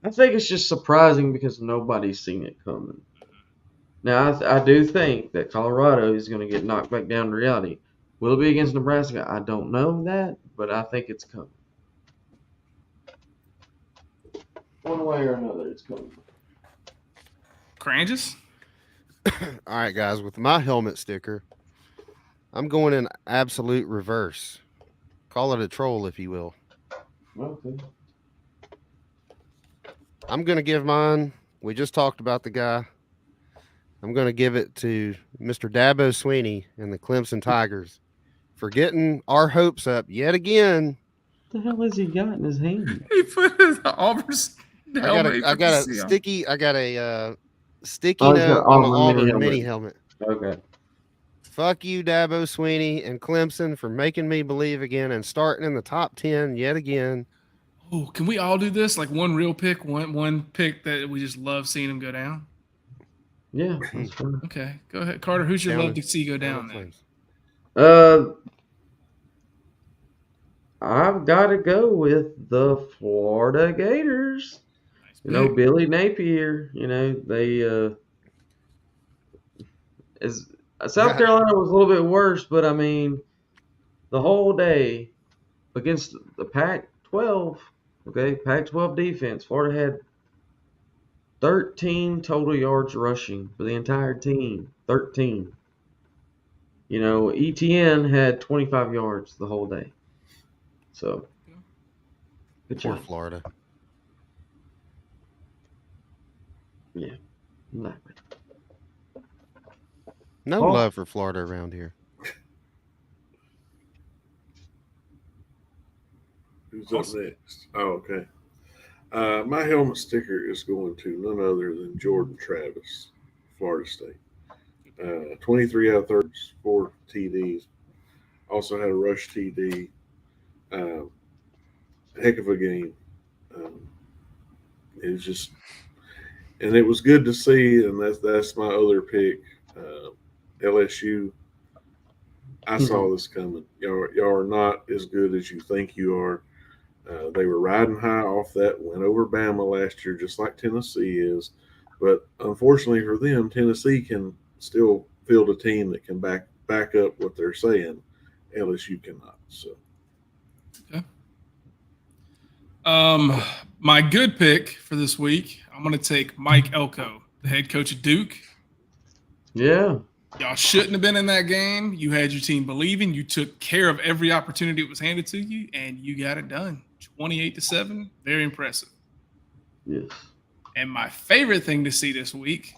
I think it's just surprising because nobody's seen it coming. Now, I do think that Colorado is going to get knocked back down to reality. Will it be against Nebraska? I don't know that, but I think it's coming. One way or another, it's coming. Cranges? All right, guys, with my helmet sticker, I'm going in absolute reverse. Call it a troll, if you will. Okay. I'm going to give mine. We just talked about the guy. I'm going to give it to Mr. Dabo Sweeney and the Clemson Tigers for getting our hopes up yet again. What the hell has he got in his hand? He put his Auburn helmet. I got a sticky sticky Oh, he's got note on the Auburn Auburn mini mini helmet. Okay. Fuck you, Dabo Sweeney and Clemson, for making me believe again and starting in the top 10 yet again. Oh, can we all do this? Like one real pick, one pick that we just love seeing him go down? Yeah, that's fine. Okay, go ahead. Carter, who's your Down love in- to see go down down in then? flames. I've got to go with the Florida Gators. Nice You know, pick. Billy Napier. You know, they South Carolina was a little bit worse, but I mean, the whole day against the Pac-12. Okay, Pac-12 defense. Florida had 13 total yards rushing for the entire team. 13. You know, ETN had 25 yards the whole day. So, good Poor job. Florida. Yeah. Not bad. No Oh. love for Florida around here. Who's up next? Oh, okay. My helmet sticker is going to none other than Jordan Travis, Florida State. 23 out of 30, 4 TDs. Also had a rush TD. Heck of a game. It was just, and it was good to see. And that's my other pick, LSU. I saw this coming. Y'all are not as good as you think you are. They were riding high off that win over Bama last year, just like Tennessee is. But unfortunately for them, Tennessee can still field a team that can back up what they're saying. LSU cannot. So, My good pick for this week, I'm going to take Mike Elko, the head coach of Duke. Yeah. Y'all shouldn't have been in that game. You had your team believing. You took care of every opportunity that was handed to you, and you got it done. 28-7. Very impressive. Yes. And my favorite thing to see this week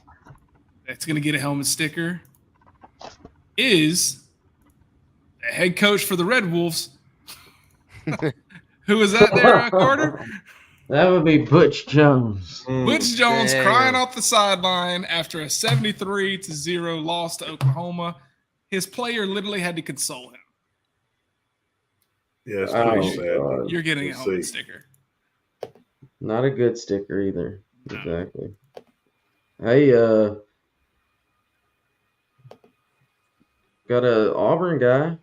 that's going to get a helmet sticker is the head coach for the Red Wolves. Who is that there, Carter? That would be Butch Jones. Butch Jones Damn. crying off the sideline after a 73-0 loss to Oklahoma. His player literally had to console him. yeah, it's pretty Oh, sad. God. You're getting a Let's helmet see. sticker. Not a good sticker either. No. Exactly. Hey, got a Auburn guy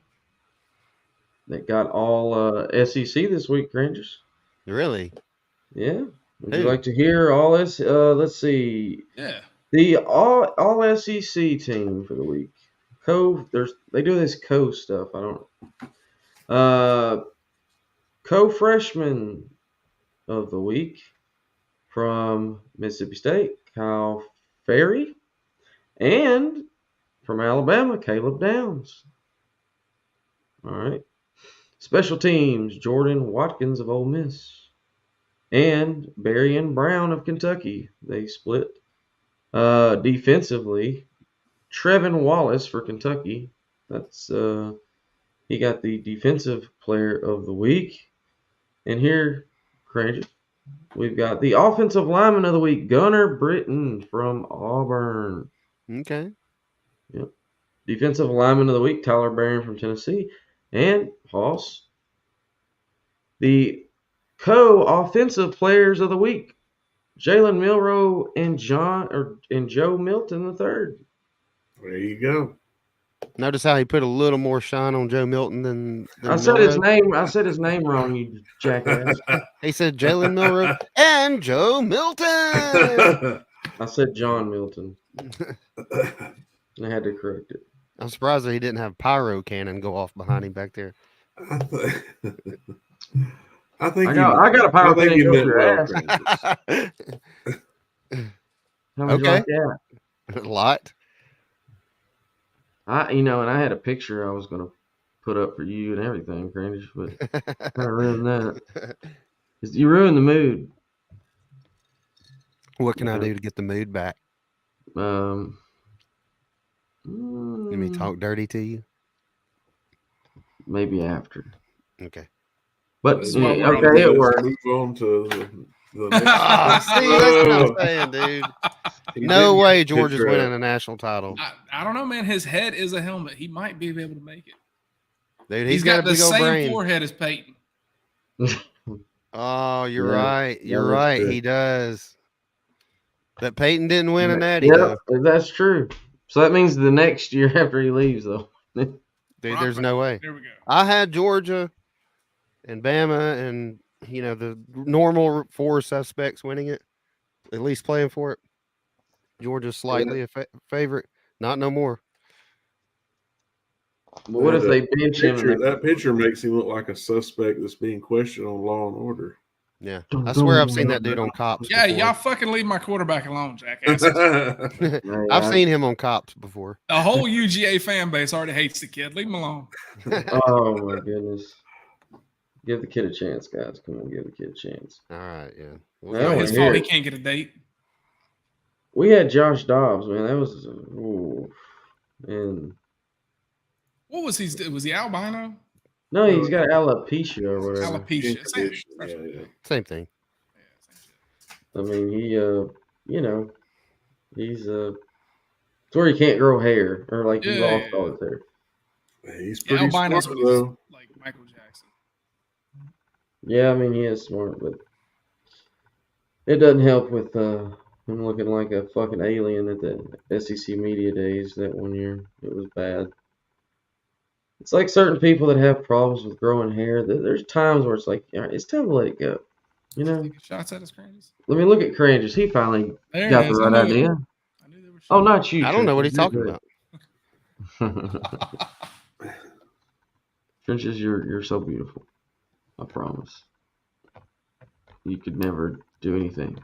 that got all SEC this week, Rangers. Really? Yeah. Would Who? you like to hear all this? Let's see. Yeah. The all SEC team for the week. They do this stuff. I don't. Co-freshman of the week from Mississippi State, Kyle Ferry, and from Alabama, Caleb Downs. All right. Special teams, Jordan Watkins of Ole Miss and Berrien Brown of Kentucky. They split. Defensively, Trevin Wallace for Kentucky. That's he got the defensive player of the week. And here, Craig, we've got the offensive lineman of the week, Gunnar Britton from Auburn. Okay. Yep. Defensive lineman of the week, Tyler Barron from Tennessee. And Hoss, the co-offensive players of the week, Jalen Milroe and Joe Milton III. There you go. Notice how he put a little more shine on Joe Milton than I said his Milroe? name. I said his name wrong, you jackass. He said Jalen Milroe and Joe Milton. I said John Milton. I had to correct it. I'm surprised that he didn't have pyro cannon go off behind him back there. I, th- I think I got a power I think cannon he go meant to your well, ass. Francis. How would you Okay. like that? A lot. And I had a picture I was gonna put up for you and everything, Cringe, but kind of ruined that. 'Cause you ruined the mood. What can I do to get the mood back? Um, Let me talk dirty to you. maybe after. Okay. But This is why we're on okay, it Let's worked. move on to the next. Ah, see, that's what I'm saying, dude. He No did way get a George is picture winning of- a national title. I don't know, man. His head is a helmet. He might be able to make it. Dude, He's got a the big old same brain. forehead as Peyton. Oh, you're Yeah. right. You're that's right. true. He does. But Peyton didn't win a natty, Yeah, though. that's true. So that means the next year after he leaves, though. Dude, there's no way. There we go. I had Georgia and Bama and, the normal 4 suspects winning it, at least playing for it. Georgia's slightly a favorite. Not no more. But what if they bench him? That picture makes him look like a suspect that's being questioned on Law and Order. Yeah. I swear I've seen that dude on Cops Yeah, before. y'all fucking leave my quarterback alone, jackass. I've seen him on Cops before. The whole UGA fan base already hates the kid. Leave him alone. Oh my goodness! Give the kid a chance, guys. Come on, give the kid a chance. All right, yeah. I Not don't his wanna fault. hear He it. can't get a date. We had Josh Dobbs, man. That was, and What was he? Was he albino? no, he's got alopecia or whatever. Alopecia. Same. Yeah. Same thing. I mean, he's it's where he can't grow hair or like he Yeah, lost yeah. all his hair. He's Yeah, pretty albino's smart, what he's though. like Michael Jackson. Yeah, I mean he is smart, but it doesn't help with him looking like a fucking alien at the SEC media days that one year. It was bad. It's like certain people that have problems with growing hair. There's times where it's like, all right, it's time to let it go. Taking shots at his cringes. Let me look at Cranges. He finally There got it the is. right I knew it. idea. I knew they were Oh, not you. I don't know what Trenches. he's talking about. Trenches, you're so beautiful. I promise. You could never do anything.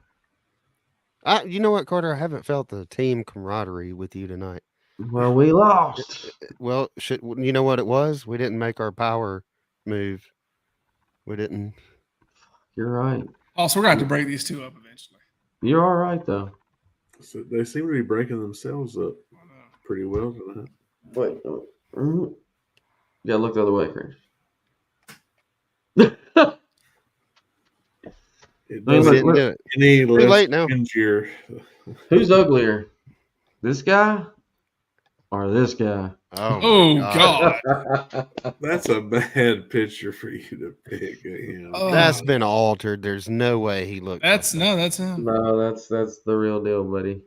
You know what, Carter? I haven't felt the team camaraderie with you tonight. Well, we lost. Well, you know what it was? We didn't make our power move. We didn't. You're right. Oh, so we're gonna have to break these two up eventually. You're all right though. So they seem to be breaking themselves up pretty well tonight. Wait. Yeah, look the other way, Cranges. It We We doesn't didn't do it. any less late now. cringier. Who's uglier? This guy or this guy? Oh my God. That's a bad picture for you to pick. Oh. That's been altered. There's no way he looked. That's him. No, that's the real deal, buddy.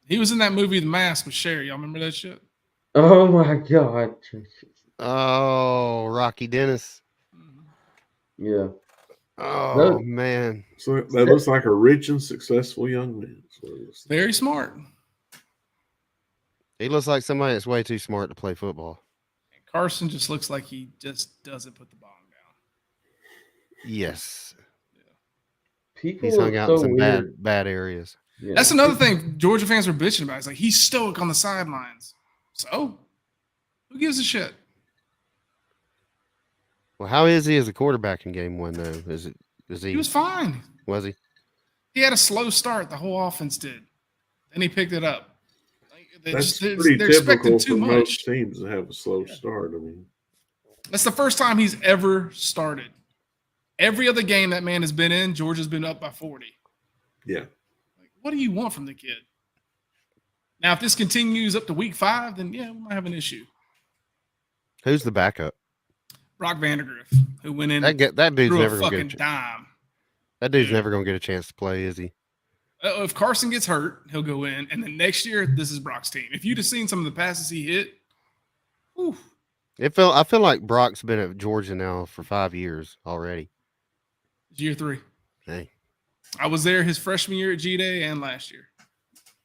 He was in that movie The Mask with Sherry. Y'all remember that shit? Oh my God. Oh, Rocky Dennis. Yeah. Oh No. man. So that looks like a rich and successful young man. So it's- Very smart. He looks like somebody that's way too smart to play football. Carson just looks like he just doesn't put the bomb down. Yes. People He's hung are out so in some weird. bad areas. Yeah. That's another thing Georgia fans were bitching about. It's like he's stoic on the sidelines. So who gives a shit? Well, how is he as a quarterback in game one though? Is he He was fine. was he? He had a slow start. The whole offense did. Then he picked it up. Like, That's they're pretty expecting typical too for much. most teams to have a slow start. I mean, That's the first time he's ever started. Every other game that man has been in, Georgia's been up by 40. yeah. Like, what do you want from the kid? Now, if this continues up to week 5, then yeah, we might have an issue. Who's the backup? Brock Vandegrift, who went in That dude's threw a never gonna fucking get a dime. that dude's Yeah. never gonna get a chance to play, is he? If Carson gets hurt, he'll go in, and then next year, this is Brock's team. If you'd have seen some of the passes he hit, whew, I feel like Brock's been at Georgia now for 5 years already. it's year 3. Hey, I was there his freshman year at G-Day and last year.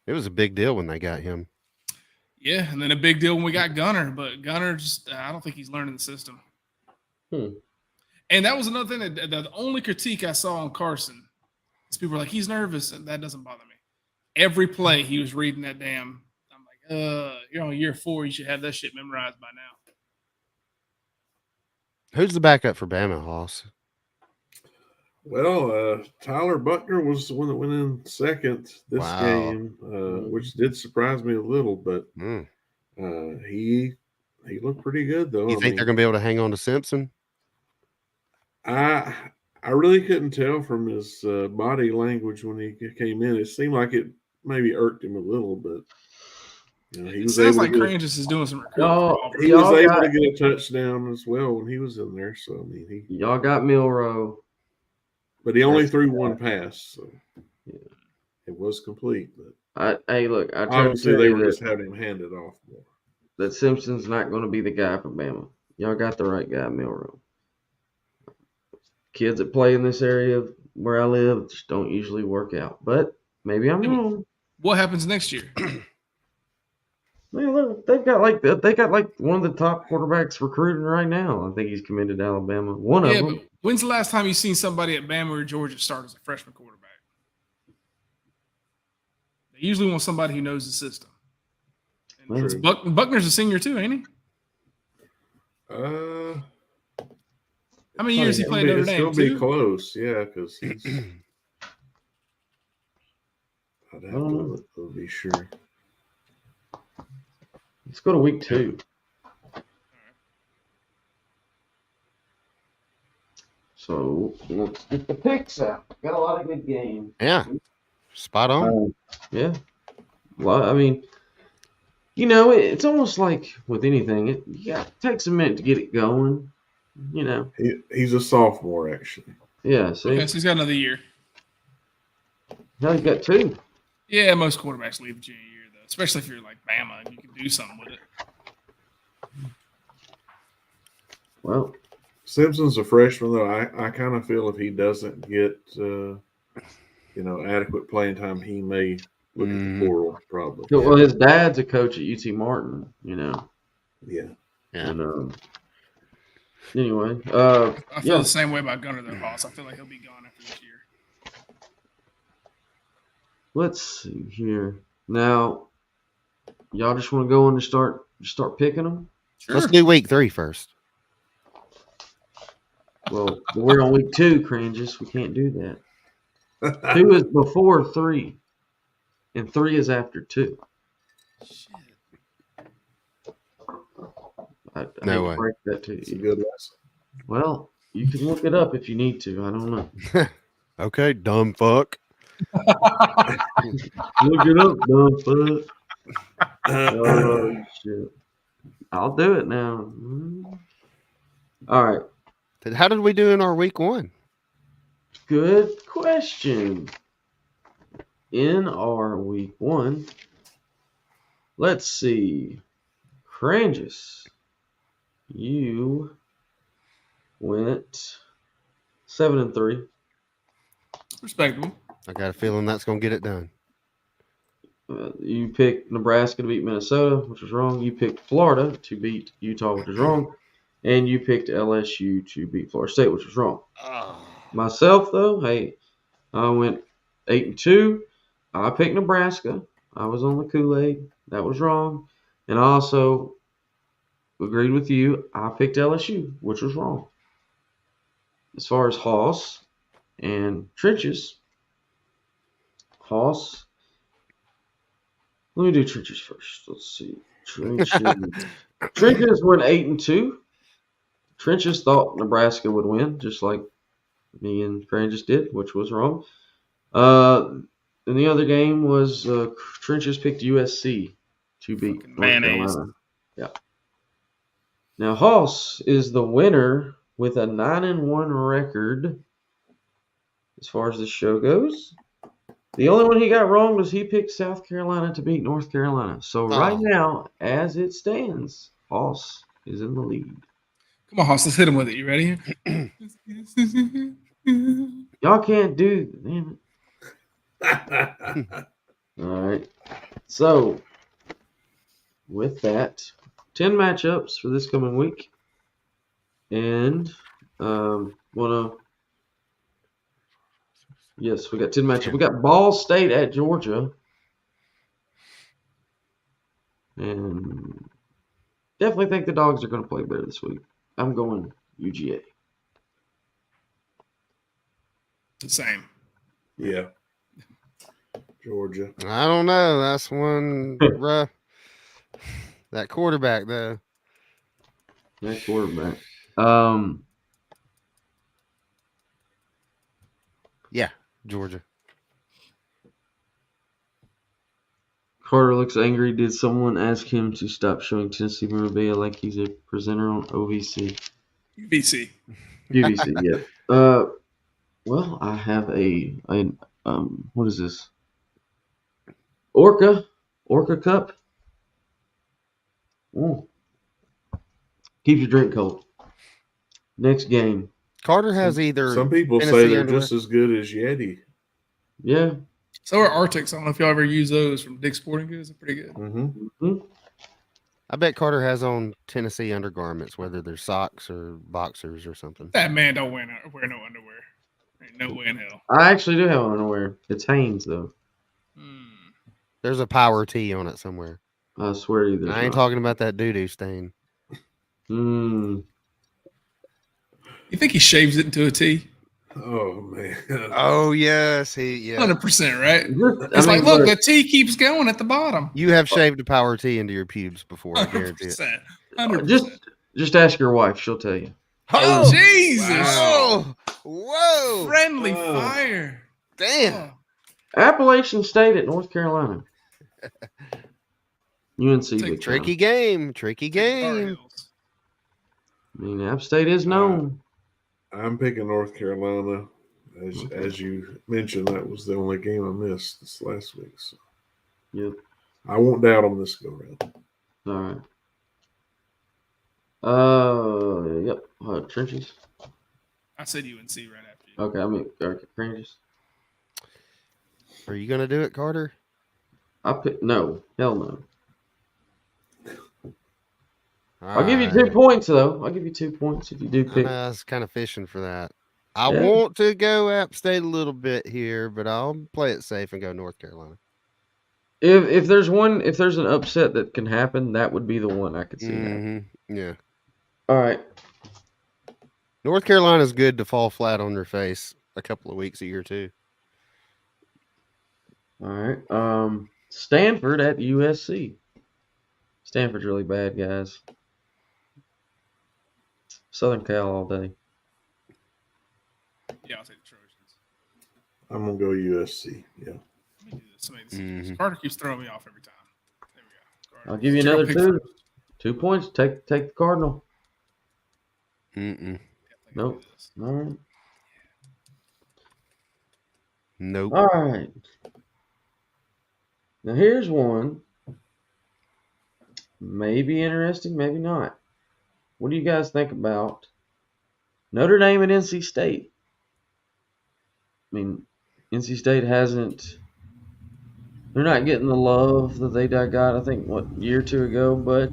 it was a big deal when they got him. Yeah, and then a big deal when we got Gunner, but Gunner just I don't think he's learning the system. And that was another thing that the only critique I saw on Carson is people were like, he's nervous, and that doesn't bother me. Every play he was reading that damn. I'm like, you're on year 4, you should have that shit memorized by now. Who's the backup for Bama, Hoss? Well, Tyler Buckner was the one that went in second this game, which did surprise me a little, but he looked pretty good though. You think they're going to be able to hang on to Simpson? I really couldn't tell from his body language when he came in. It seemed like it maybe irked him a little, but you know, he was sounds able like Cranges is doing some recruiting. He was able to get a touchdown as well when he was in there. So I mean, y'all got Milroe, but he only threw one pass, so it was complete. But look, I obviously they were just having him hand it off more. That Simpson's not going to be the guy for Bama. Y'all got the right guy, Milroe. Kids that play in this area where I live just don't usually work out, but maybe I'm wrong. What happens next year? Man, look, they got like one of the top quarterbacks recruiting right now. I think he's committed to Alabama. One of them. But when's the last time you seen somebody at Bama or Georgia start as a freshman quarterback? They usually want somebody who knows the system. And Buckner's a senior too, ain't he? How many years he played Notre Dame? It's going to be close, yeah, because he's. I'd have to be sure. Let's go to week 2. So let's get the picks out. Got a lot of good games. Yeah, spot on. Yeah. Well, I mean, you know, it's almost like with anything, it takes a minute to get it going. You know, he's a sophomore actually. Yeah, see? Okay, so he's got another year. Now he's got 2. Yeah, most quarterbacks leave at junior year, though, especially if you're like Bama and you can do something with it. Well, Simpson's a freshman, though. I kind of feel if he doesn't get, adequate playing time, he may look at the portal probably. Well, his dad's a coach at UT Martin, you know. Yeah. And anyway, I feel the same way about Gunner, though, Hoss. I feel like he'll be gone after this year. Let's see here. Now, y'all just want to go in and start picking them? Sure. Let's do week 3 first. Well, we're on week 2, Cranges. We can't do that. 2 is before 3, and 3 is after 2. Shit. No way. Break that to you. It's a good lesson. Well, you can look it up if you need to. I don't know. Okay, dumb fuck. Look it up, dumb fuck. Oh, shit. I'll do it now. All right. How did we do in our week 1? Good question. In our week 1, let's see. Cranges, you went 7-3. Respectable. I got a feeling that's going to get it done. You picked Nebraska to beat Minnesota, which was wrong. You picked Florida to beat Utah, which was wrong. And you picked LSU to beat Florida State, which was wrong. Myself, though, hey, I went 8-2. I picked Nebraska. I was on the Kool-Aid. That was wrong. And I also agreed with you. I picked LSU, which was wrong. As far as Hoss and Trenches, Hoss. Let me do Trenches first. Let's see. Trenches went 8-2. Trenches thought Nebraska would win, just like me and Cranges did, which was wrong. And the other game was Trenches picked USC to beat North Carolina. Yeah. Now Hoss is the winner with a 9-1 record as far as the show goes. The only one he got wrong was he picked South Carolina to beat North Carolina. So right now, as it stands, Hoss is in the lead. Come on, Hoss, let's hit him with it. You ready? Y'all can't do it. Damn it. All right. So with that, 10 matchups for this coming week. And yes, we got 10 matchups. We got Ball State at Georgia. And definitely think the Dogs are going to play better this week. I'm going UGA. The same. Yeah. Georgia. I don't know. That's one rough. That quarterback, though. That quarterback. Yeah, Georgia. Carter looks angry. Did someone ask him to stop showing Tennessee memorabilia like he's a presenter on OVC? UVC. UVC, yeah. Well, I have a what is this? Orca Cup. Ooh. Keeps your drink cold. Next game. Carter has either. Some people say Tennessee they're underwear. just as good as Yeti. Yeah. So are Arctics. I don't know if y'all ever use those from Dick's Sporting Goods. They're pretty good. Mm-hmm. I bet Carter has on Tennessee undergarments, whether they're socks or boxers or something. That man don't wear no underwear. Ain't no way in hell. I actually do have underwear. It's Hanes though. There's a power tee on it somewhere. I swear to you, there's I ain't not. talking about that doo-doo stain. You think he shaves it into a T? Oh man. Oh yes, yeah. 100%, right? I It's mean, like, look, the T keeps going at the bottom. You have shaved a power tee into your pubes before, I guarantee it. 100%. 100%. just ask your wife. She'll tell you. Oh, Jesus. Whoa! Whoa! Friendly fire. Damn! Oh. Appalachian State at North Carolina. UNC. big Tricky time. game. Tricky Tar game. Heels. I mean, App State is known. I'm picking North Carolina. As you mentioned, that was the only game I missed this last week. So Yep. I won't doubt them this go round. All right. Yep. Trenches. I said UNC right after you. Okay, I mean, Trenches. Are you gonna do it, Carter? No. Hell no. All I'll give you 2 right. points though. I'll give you 2 points if you do pick. I was kind of fishing for that. I Yeah. want to go App State a little bit here, but I'll play it safe and go North Carolina. If there's an upset that can happen, that would be the one I could see happen. Yeah. All right. North Carolina's good to fall flat on their face a couple of weeks a year too. All right. Stanford at USC. Stanford's really bad, guys. Southern Cal all day. Yeah, I'll take the Trojans. I'm gonna go USC. Yeah. Let me do this. Let me do this. Carter keeps throwing me off every time. There we go. Carter. I'll give you Zero another pick 2. first. 2 points. Take the Cardinal. Mm-mm. Yeah, I think I Nope. do this. All right. Nope. All right. Now here's one. Maybe interesting, maybe not. What do you guys think about Notre Dame and NC State? I mean, NC State they're not getting the love that they got, I think, year or 2 ago, but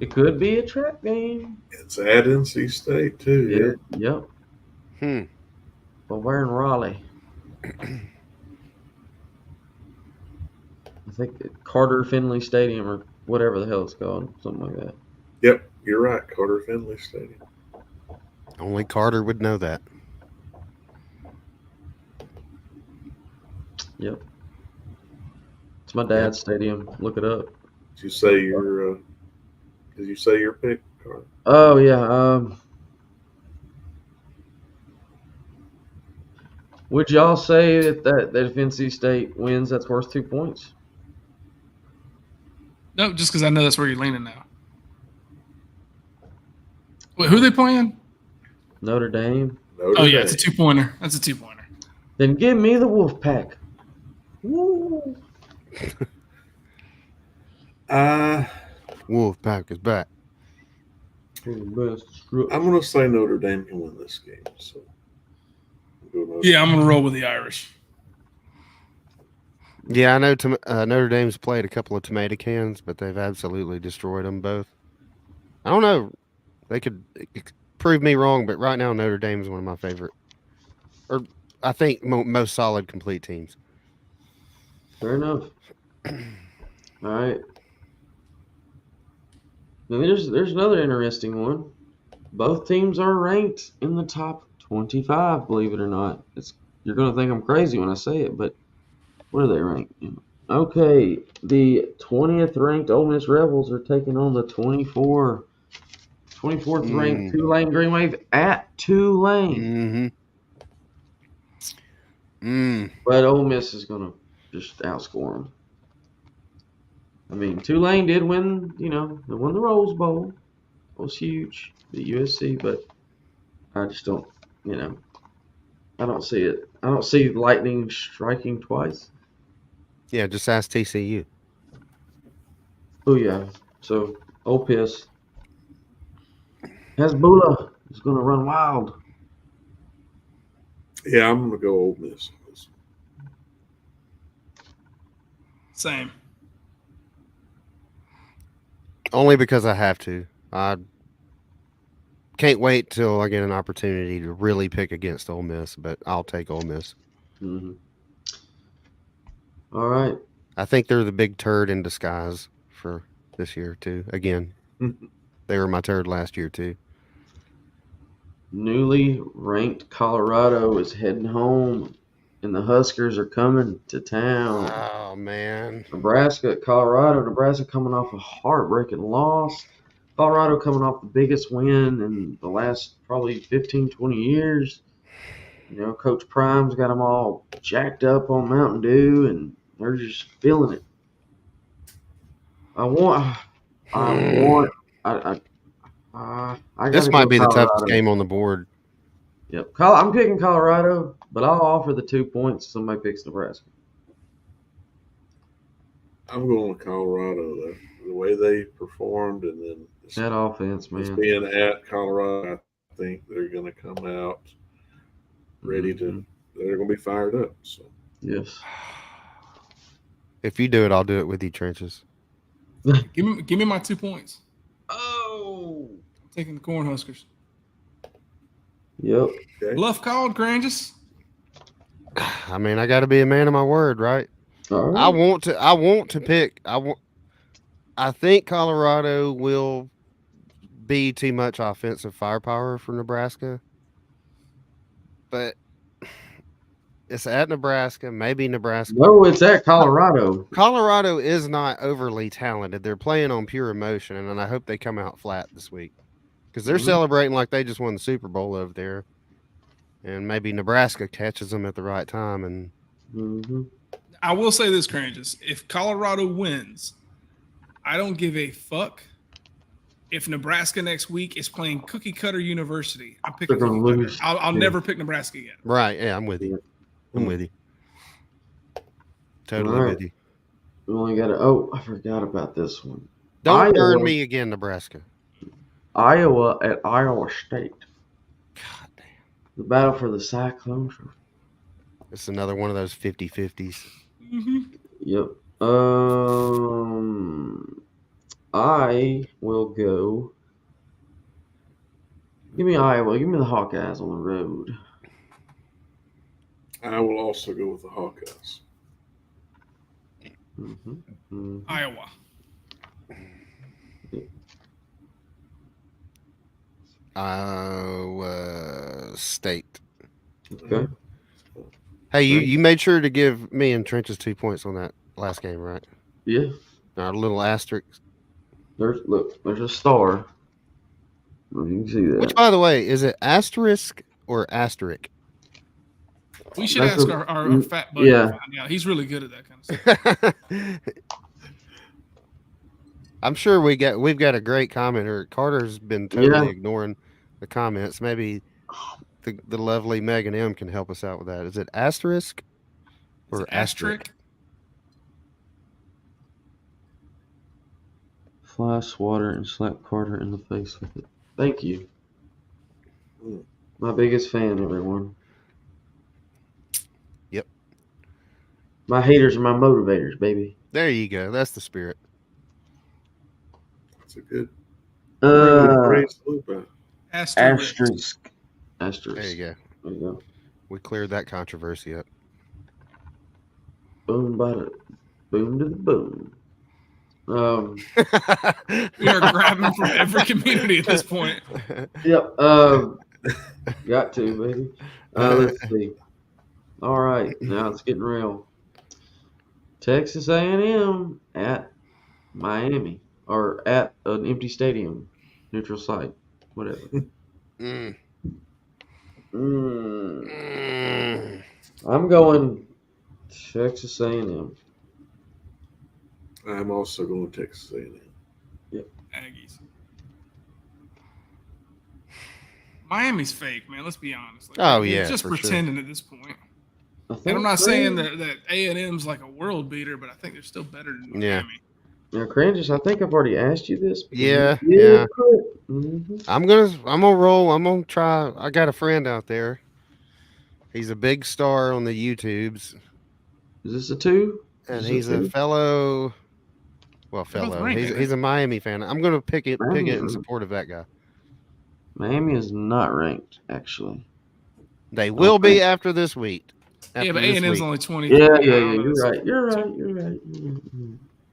it could be a trap game. It's at NC State too. Yep. Hmm. But we're in Raleigh. I think Carter Finley Stadium or whatever the hell it's called, something like that. Yep, you're right. Carter Finley Stadium. Only Carter would know that. Yep. It's my dad's stadium. Look it up. Did you say your pick, Carter? Oh yeah. Would y'all say that if NC State wins, that's worth 2 points? No, just because I know that's where you're leaning now. Wait, who are they playing? Notre Dame. Notre Oh, yeah, Dame. it's a 2-pointer. That's a 2-pointer. Then give me the Wolfpack. Woo! Wolfpack is back. I'm going to say Notre Dame can win this game. So, Yeah, I'm going to roll with the Irish. Yeah, I know Notre Dame's played a couple of tomato cans, but they've absolutely destroyed them both. I don't know. They could prove me wrong, but right now Notre Dame is one of my favorite, or I think most solid complete teams. Fair enough. All right. Now there's another interesting one. Both teams are ranked in the top 25, believe it or not. You're going to think I'm crazy when I say it, but where are they ranked? Okay, the 20th ranked Ole Miss Rebels are taking on the 24th ranked Tulane Green Wave at Tulane. But Ole Miss is going to just outscore them. I mean, Tulane did win, they won the Rose Bowl. It was huge, the USC, but I just don't, I don't see it. I don't see lightning striking twice. Yeah, just ask TCU. Oh, yeah. So, Ole Miss. Hezbollah is going to run wild. Yeah, I'm going to go Ole Miss. Same. Only because I have to. I can't wait till I get an opportunity to really pick against Ole Miss, but I'll take Ole Miss. Mm-hmm. All right. I think they're the big turd in disguise for this year, too. Again, they were my turd last year, too. Newly ranked Colorado is heading home, and the Huskers are coming to town. Oh, man. Nebraska at Colorado. Nebraska coming off a heartbreaking loss. Colorado coming off the biggest win in the last probably 15, 20 years. Coach Prime's got them all jacked up on Mountain Dew, and they're just feeling it. This might be the toughest game on the board. Yep. I'm picking Colorado, but I'll offer the 2 points if somebody picks Nebraska. I'm going with Colorado, though. The way they performed, and then that offense, man. Just being at Colorado, I think they're going to come out ready to. They're going to be fired up. So yes. If you do it, I'll do it with you, Trenches. Give me my 2 points. Oh, I'm taking the Cornhuskers. Yep. Okay. Bluff called, Granges. I mean, I got to be a man of my word, right? All right. I want to pick. I think Colorado will be too much offensive firepower for Nebraska, but it's at Nebraska. Maybe Nebraska. No, it's at Colorado. Colorado is not overly talented. They're playing on pure emotion, and I hope they come out flat this week because they're celebrating like they just won the Super Bowl over there, and maybe Nebraska catches them at the right time. And I will say this, Cranges. If Colorado wins, I don't give a fuck if Nebraska next week is playing Cookie Cutter University. I'm picking Cookie Cutter. I'll never pick Nebraska again. Right. Yeah, I'm with you. I'm with you. Totally with you. We only got to. I forgot about this one. Don't burn me again, Nebraska. Iowa at Iowa State. God damn. The battle for the Cyclone Trophy. It's another one of those 50-50s. Yep. I will go. Give me Iowa. Give me the Hawkeyes on the road. I will also go with the Hawkeyes. Iowa. Iowa State. Okay. Hey, you made sure to give me and Trenches 2 points on that last game, right? Yeah. A little asterisk. There's a star. You can see that. Which, by the way, is it asterisk or asterisk? We should ask our fat buddy. Yeah. He's really good at that kind of stuff. I'm sure we've got a great commenter. Carter's been totally ignoring the comments. Maybe the lovely Megan M can help us out with that. Is it asterisk or asterisk? Fly swatter and slap Carter in the face with it. Thank you. My biggest fan, everyone. Yep. My haters are my motivators, baby. There you go. That's the spirit. That's a good, pretty good Uh, phrase to live by. Asterisk. Asterisk. There you go. There you go. We cleared that controversy up. Boom, bada, boom to the boom. We are grabbing from every community at this point. Yep. Got to, baby. Let's see. All right, now it's getting real. Texas A&M at Miami, or at an empty stadium, neutral site, whatever. Mm. Mm, Mm. I'm going Texas A&M. I'm also going Texas A&M. Aggies. Miami's fake, man. Let's be honest. Like, Oh, they're yeah, just for pretending at this point. I think And I'm not Cran- saying that A&M's like a world beater, but I think they're still better than Yeah. Miami. Now, Cranges, I think I've already asked you this. because Yeah, you did yeah. quit. Mhm. I'm gonna roll. I'm gonna try. I got a friend out there. He's a big star on the YouTubes, Is this a 2? and Is he's it a two? fellow. Well, They're both fellow. ranked, He's ain't he's a Miami fan. I'm gonna pick it in support of that guy. Miami is not ranked, actually. They will Okay. be after this week. Yeah, but this A&M's week. only 20. Yeah. I don't know, You're that's- right. You're right.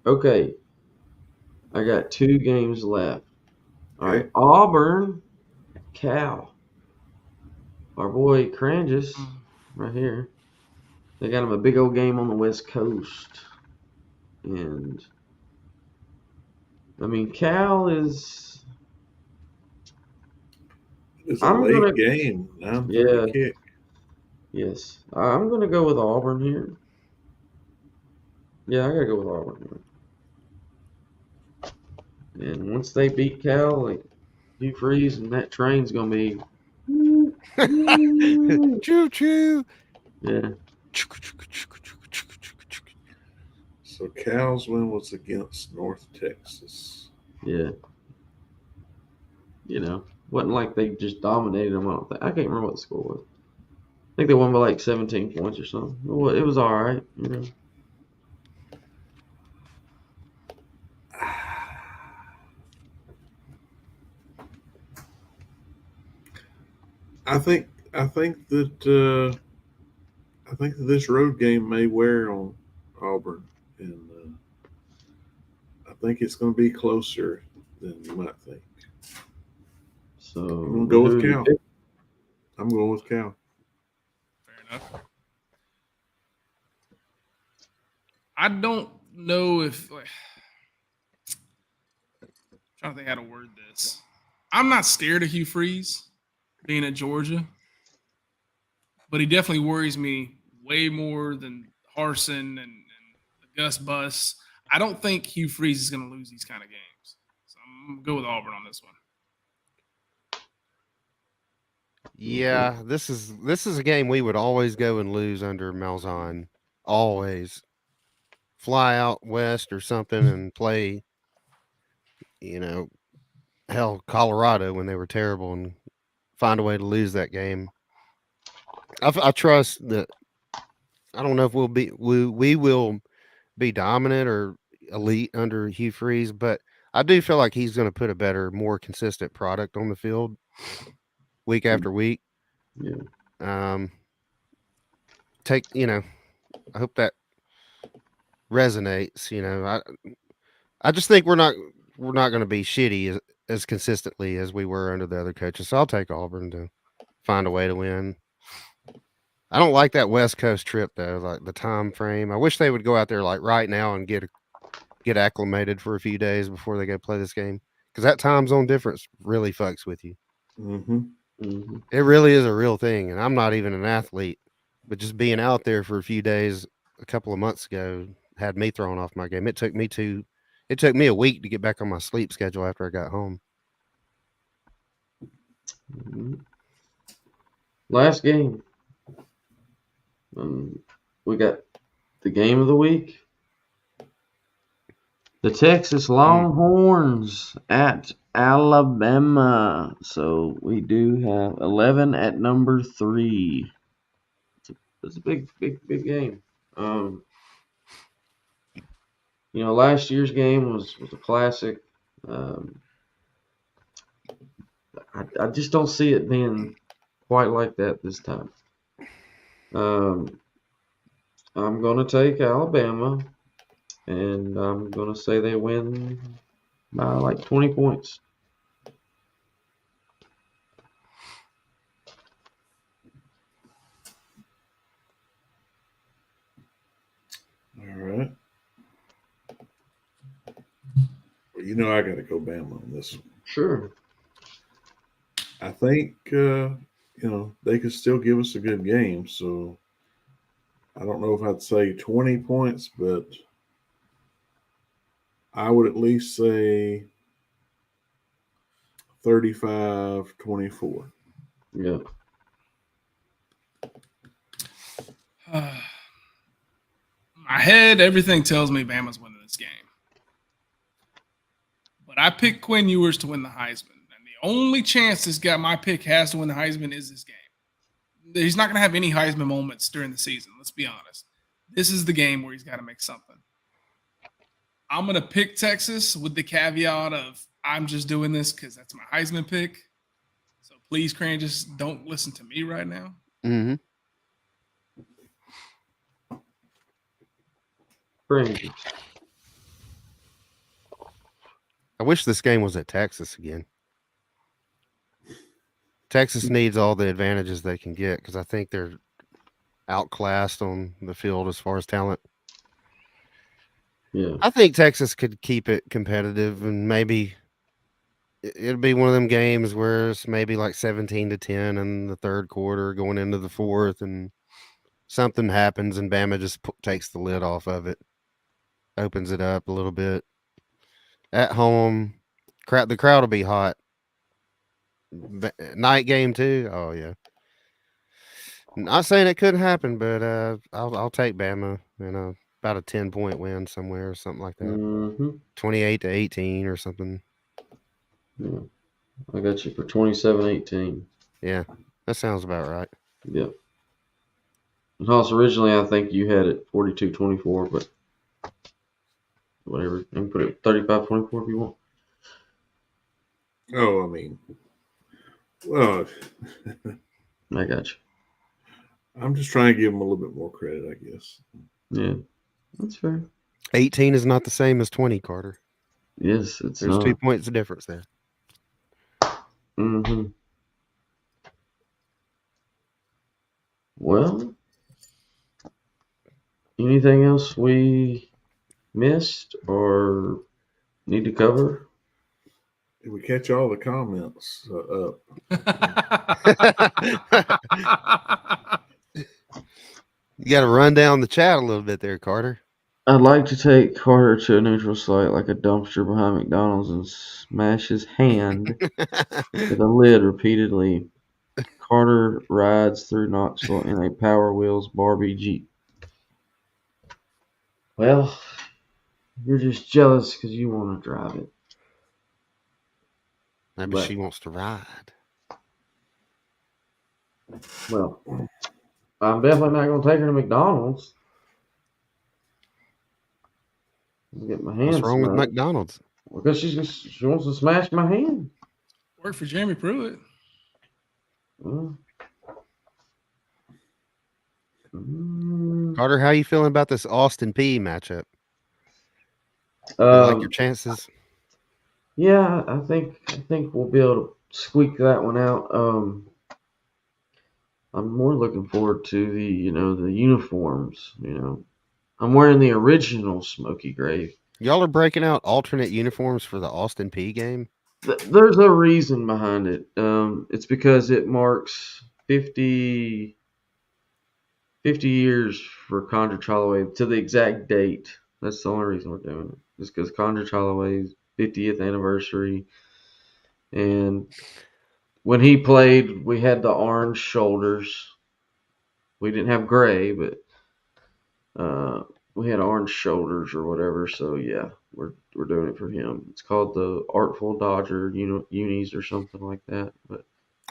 Okay. I got 2 games left. All right. Auburn, Cal. Our boy Cranges, right here. They got him a big old game on the West Coast. And, I mean, Cal is. It's a I'm late gonna- game. 9:30 Yeah. kick. Yes. I'm going to go with Auburn here. Yeah, I got to go with Auburn here. And once they beat Cal, like, Hugh Freeze and that train's going to be. Choo choo. Yeah. So Cal's win was against North Texas. Yeah. You know, wasn't like they just dominated them. I can't remember what the score was. I think they won by like 17 points or something. It was all right, you know. I think that this road game may wear on Auburn, and I think it's going to be closer than you might think. So I'm going to go with who do you Cal. pick? I'm going with Cal. Fair enough. I don't know if. Like, I'm trying to think how to word this. I'm not scared of Hugh Freeze being at Georgia, but he definitely worries me way more than Harsin and the Gus Bus. I don't think Hugh Freeze is going to lose these kind of games. So I'm going to go with Auburn on this one. Yeah, this is a game we would always go and lose under Malzahn. Always fly out west or something and play. Hell, Colorado when they were terrible and find a way to lose that game. I trust that. I don't know if we will be dominant or elite under Hugh Freeze, but I do feel like he's going to put a better, more consistent product on the field week after week. Yeah. I hope that resonates. I just think we're not going to be shitty as consistently as we were under the other coaches. So I'll take Auburn to find a way to win. I don't like that West Coast trip though, like the time frame. I wish they would go out there like right now and get acclimated for a few days before they go play this game, because that time zone difference really fucks with you. Mm-hmm. Mm-hmm. It really is a real thing, and I'm not even an athlete, but just being out there for a few days a couple of months ago had me thrown off my game. It took me a week to get back on my sleep schedule after I got home. Mm-hmm. Last game. We got the game of the week. The Texas Longhorns at Alabama. So we do have 11 at number 3. It's a big game. Last year's game was a classic. Um, I just don't see it being quite like that this time. I'm going to take Alabama, and I'm going to say they win by like 20 points. All right. Well, I got to go Bama on this one. Sure. I think they could still give us a good game. So I don't know if I'd say 20 points, but I would at least say 35-24. Yeah. My head, everything tells me Bama's winning this game. But I picked Quinn Ewers to win the Heisman. And the only chance this guy, my pick, has to win the Heisman is this game. He's not going to have any Heisman moments during the season. Let's be honest. This is the game where he's got to make something. I'm going to pick Texas with the caveat of I'm just doing this because that's my Heisman pick. So please, Cran, just don't listen to me right now. Mm-hmm. Crazy. I wish this game was at Texas again. Texas needs all the advantages they can get because I think they're outclassed on the field as far as talent. Yeah. I think Texas could keep it competitive, and maybe it'll be one of them games where it's maybe like 17-10 in the third quarter going into the fourth, and something happens and Bama just takes the lid off of it, opens it up a little bit. At home, the crowd will be hot. Night game too. Oh yeah. Not saying it couldn't happen, but I'll take Bama. About a 10-point win somewhere or something like that. Mm-hmm. 28-18 or something. Yeah. I got you for 27-18. Yeah, that sounds about right. Yep. And Hoss, originally I think you had it 42-24, but whatever. You can put it 35-24 if you want. Oh, I mean, well, I got you. I'm just trying to give them a little bit more credit, I guess. Yeah. That's fair. 18 is not the same as 20, Carter. Yes, it's There's not. 2 points of difference there. Mm-hmm. Well, anything else we missed or need to cover? Did we catch all the comments up? You got to run down the chat a little bit there, Carter. I'd like to take Carter to a neutral site like a dumpster behind McDonald's and smash his hand with a lid repeatedly. Carter rides through Knoxville in a Power Wheels Barbie Jeep. Well, you're just jealous because you want to drive it. Maybe But- she wants to ride. Well, I'm definitely not going to take her to McDonald's. I'll get my hands What's wrong with smashed. McDonald's? Because she wants to smash my hand. Work for Jeremy Pruitt. Well, Carter, how you feeling about this Austin P matchup? You like your chances? Yeah, I think we'll be able to squeak that one out. I'm more looking forward to the uniforms. I'm wearing the original Smoky Grave. Y'all are breaking out alternate uniforms for the Austin P game? There's a reason behind it. It's because it marks 50 years for Condrich Holloway to the exact date. That's the only reason we're doing it. Just because Condrich Holloway's 50th anniversary. And when he played, we had the orange shoulders. We didn't have gray, but we had orange shoulders or whatever. So yeah, we're doing it for him. It's called the Artful Dodger unis or something like that. But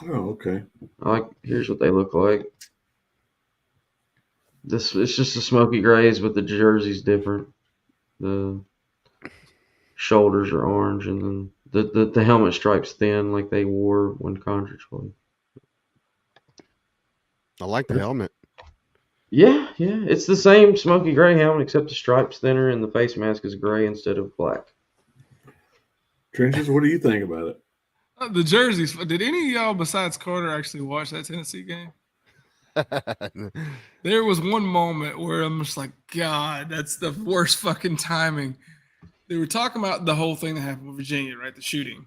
Oh, okay. here's what they look like. It's just the smoky grays, but the jersey's different. The shoulders are orange, and then the helmet stripes thin like they wore when Condrich played. I like the helmet. Yeah, it's the same smoky gray helmet except the stripes thinner and the face mask is gray instead of black. Trenches, what do you think about it? The jerseys. Did any of y'all besides Carter actually watch that Tennessee game? There was one moment where I'm just like, God, that's the worst fucking timing. They were talking about the whole thing that happened with Virginia, right? The shooting.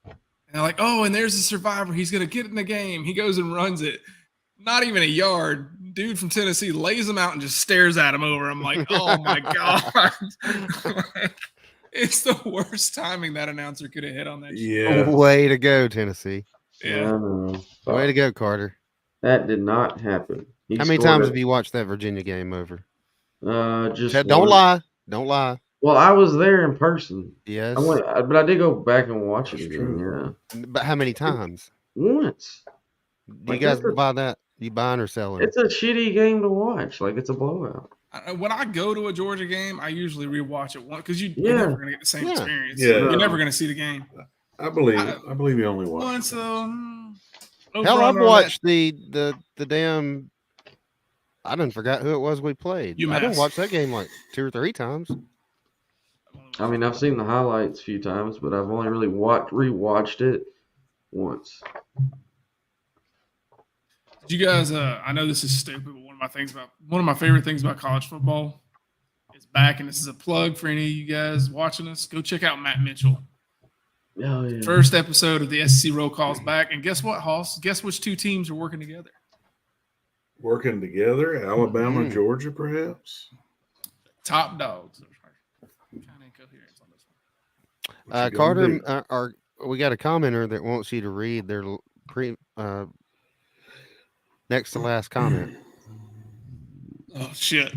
And they're like, oh, and there's the survivor. He's going to get in the game. He goes and runs it. Not even a yard. Dude from Tennessee lays him out and just stares at him over. I'm like, oh, my God. It's the worst timing that announcer could have hit on that shit. Yeah. Way to go, Tennessee. Yeah. Way to go, Carter. That did not happen. How many times have you watched that Virginia game over? Just Don't one. lie. Don't lie. Well, I was there in person. Yes. But I did go back and watch it That's again. true. Yeah, But how many times? once. Do you Like, guys that's a- buy that? You buying or selling? It's a shitty game to watch. Like it's a blowout. When I go to a Georgia game, I usually rewatch it once because you're Yeah. never going to get the same Yeah. experience. Yeah. You're never going to see the game. I believe you only watch. Once, Hell, I've watched the damn. I done forgot who it was we played. I done UMass. watched that game like 2 or 3 times. I mean, I've seen the highlights a few times, but I've only really rewatched it once. Did you guys? I know this is stupid, but one of my favorite things about college football is back, and this is a plug for any of you guys watching us. Go check out Matt Mitchell. Oh yeah. First episode of the SEC Roll Call's back, and guess what, Hoss? Guess which two teams are working together? Working together, Alabama, Mhm. Georgia, perhaps. Top dogs. Kind of incoherence on this one. What you gonna Carter, do? we got a commenter that wants you to read their next to last comment. Oh shit.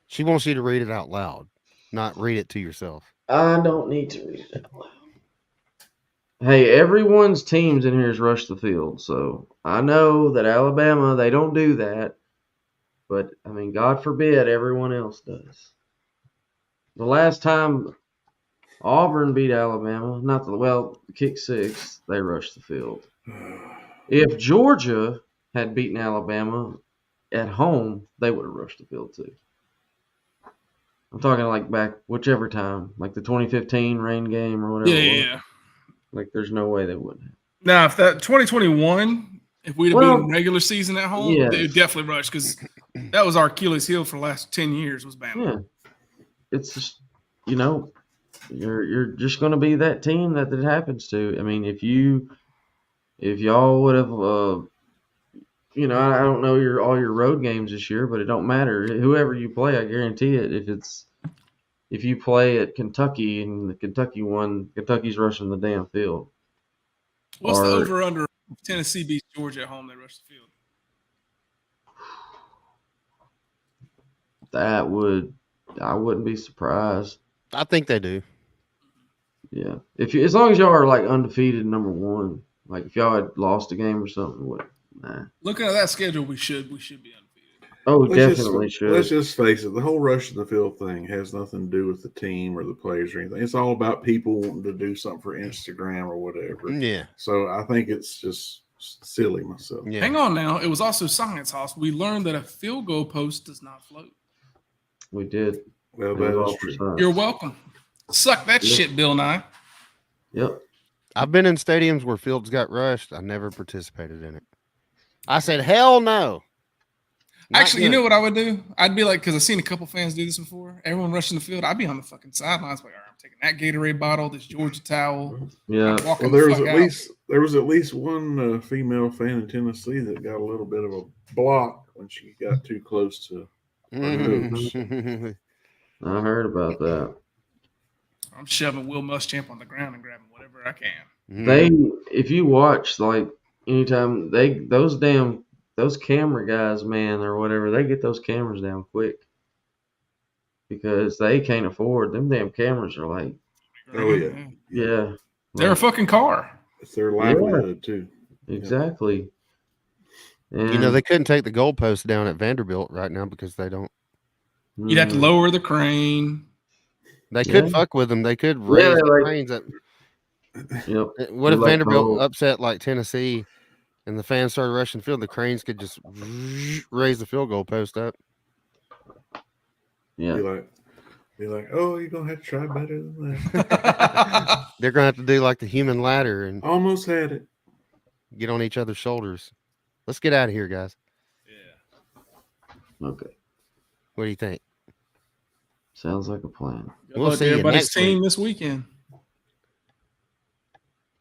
She wants you to read it out loud, not read it to yourself. I don't need to read it out loud. Hey, everyone's teams in here has rushed the field, so I know that Alabama, they don't do that. But, I mean, God forbid everyone else does. The last time Auburn beat Alabama, kick 6, they rushed the field. If Georgia had beaten Alabama at home, they would have rushed the field too. I'm talking like back whichever time, like the 2015 rain game or whatever. Yeah. Like, there's no way they wouldn't have. Now, if that 2021, if we'd have been in regular season at home, yes. they would definitely rush because that was our Achilles heel for the last 10 years was Bama. Yeah, it's just you're just going to be that team that it happens to. I mean, if y'all would have, I don't know all your road games this year, but it don't matter. Whoever you play, I guarantee it. If you play at Kentucky and the Kentucky won, Kentucky's rushing the damn field. What's the over-under? Tennessee beats Georgia at home, they rush the field. I wouldn't be surprised. I think they do. Yeah, as long as y'all are like undefeated, number one. Like if y'all had lost a game or something, nah. Looking at that schedule, we should be undefeated. Oh, Let's definitely should. Let's just face it. The whole rush in the field thing has nothing to do with the team or the players or anything. It's all about people wanting to do something for Instagram or whatever. Yeah. So I think it's just silly myself. Yeah. Hang on now. It was also science, Hoss. We learned that a field goal post does not float. We did. Well, that is true. You're welcome. Suck that shit, Bill Nye. Yep. I've been in stadiums where fields got rushed. I never participated in it. I said, hell no. Not Actually, you good. know what I would do? I'd be like, because I've seen a couple fans do this before. Everyone rushing the field. I'd be on the fucking sidelines like, all right, I'm taking that Gatorade bottle, this Georgia towel. Yeah. Walking Well, the there was at least one female fan in Tennessee that got a little bit of a block when she got too close to. Mhm. I heard about that. I'm shoving Will Muschamp on the ground and grabbing whatever I can. If you watch, like, anytime those camera guys, man, or whatever, they get those cameras down quick because they can't afford them. Damn cameras are like, Oh, yeah. yeah, They're a fucking car. It's their livelihood too. exactly. You know, they couldn't take the goalpost down at Vanderbilt right now because they don't. You'd have to lower the crane. They could Yeah. fuck with them. They could raise the like- cranes up. Yep. What if Like Vanderbilt Cole. upset like Tennessee, and the fans started rushing the field? The cranes could just raise the field goal post up. Yeah. Be like, oh, you're gonna have to try better than that. They're gonna have to do like the human ladder and Almost had it. get on each other's shoulders. Let's get out of here, guys. Okay. What do you think? Sounds like a plan. Good We'll luck see to you everybody's next team week. this weekend.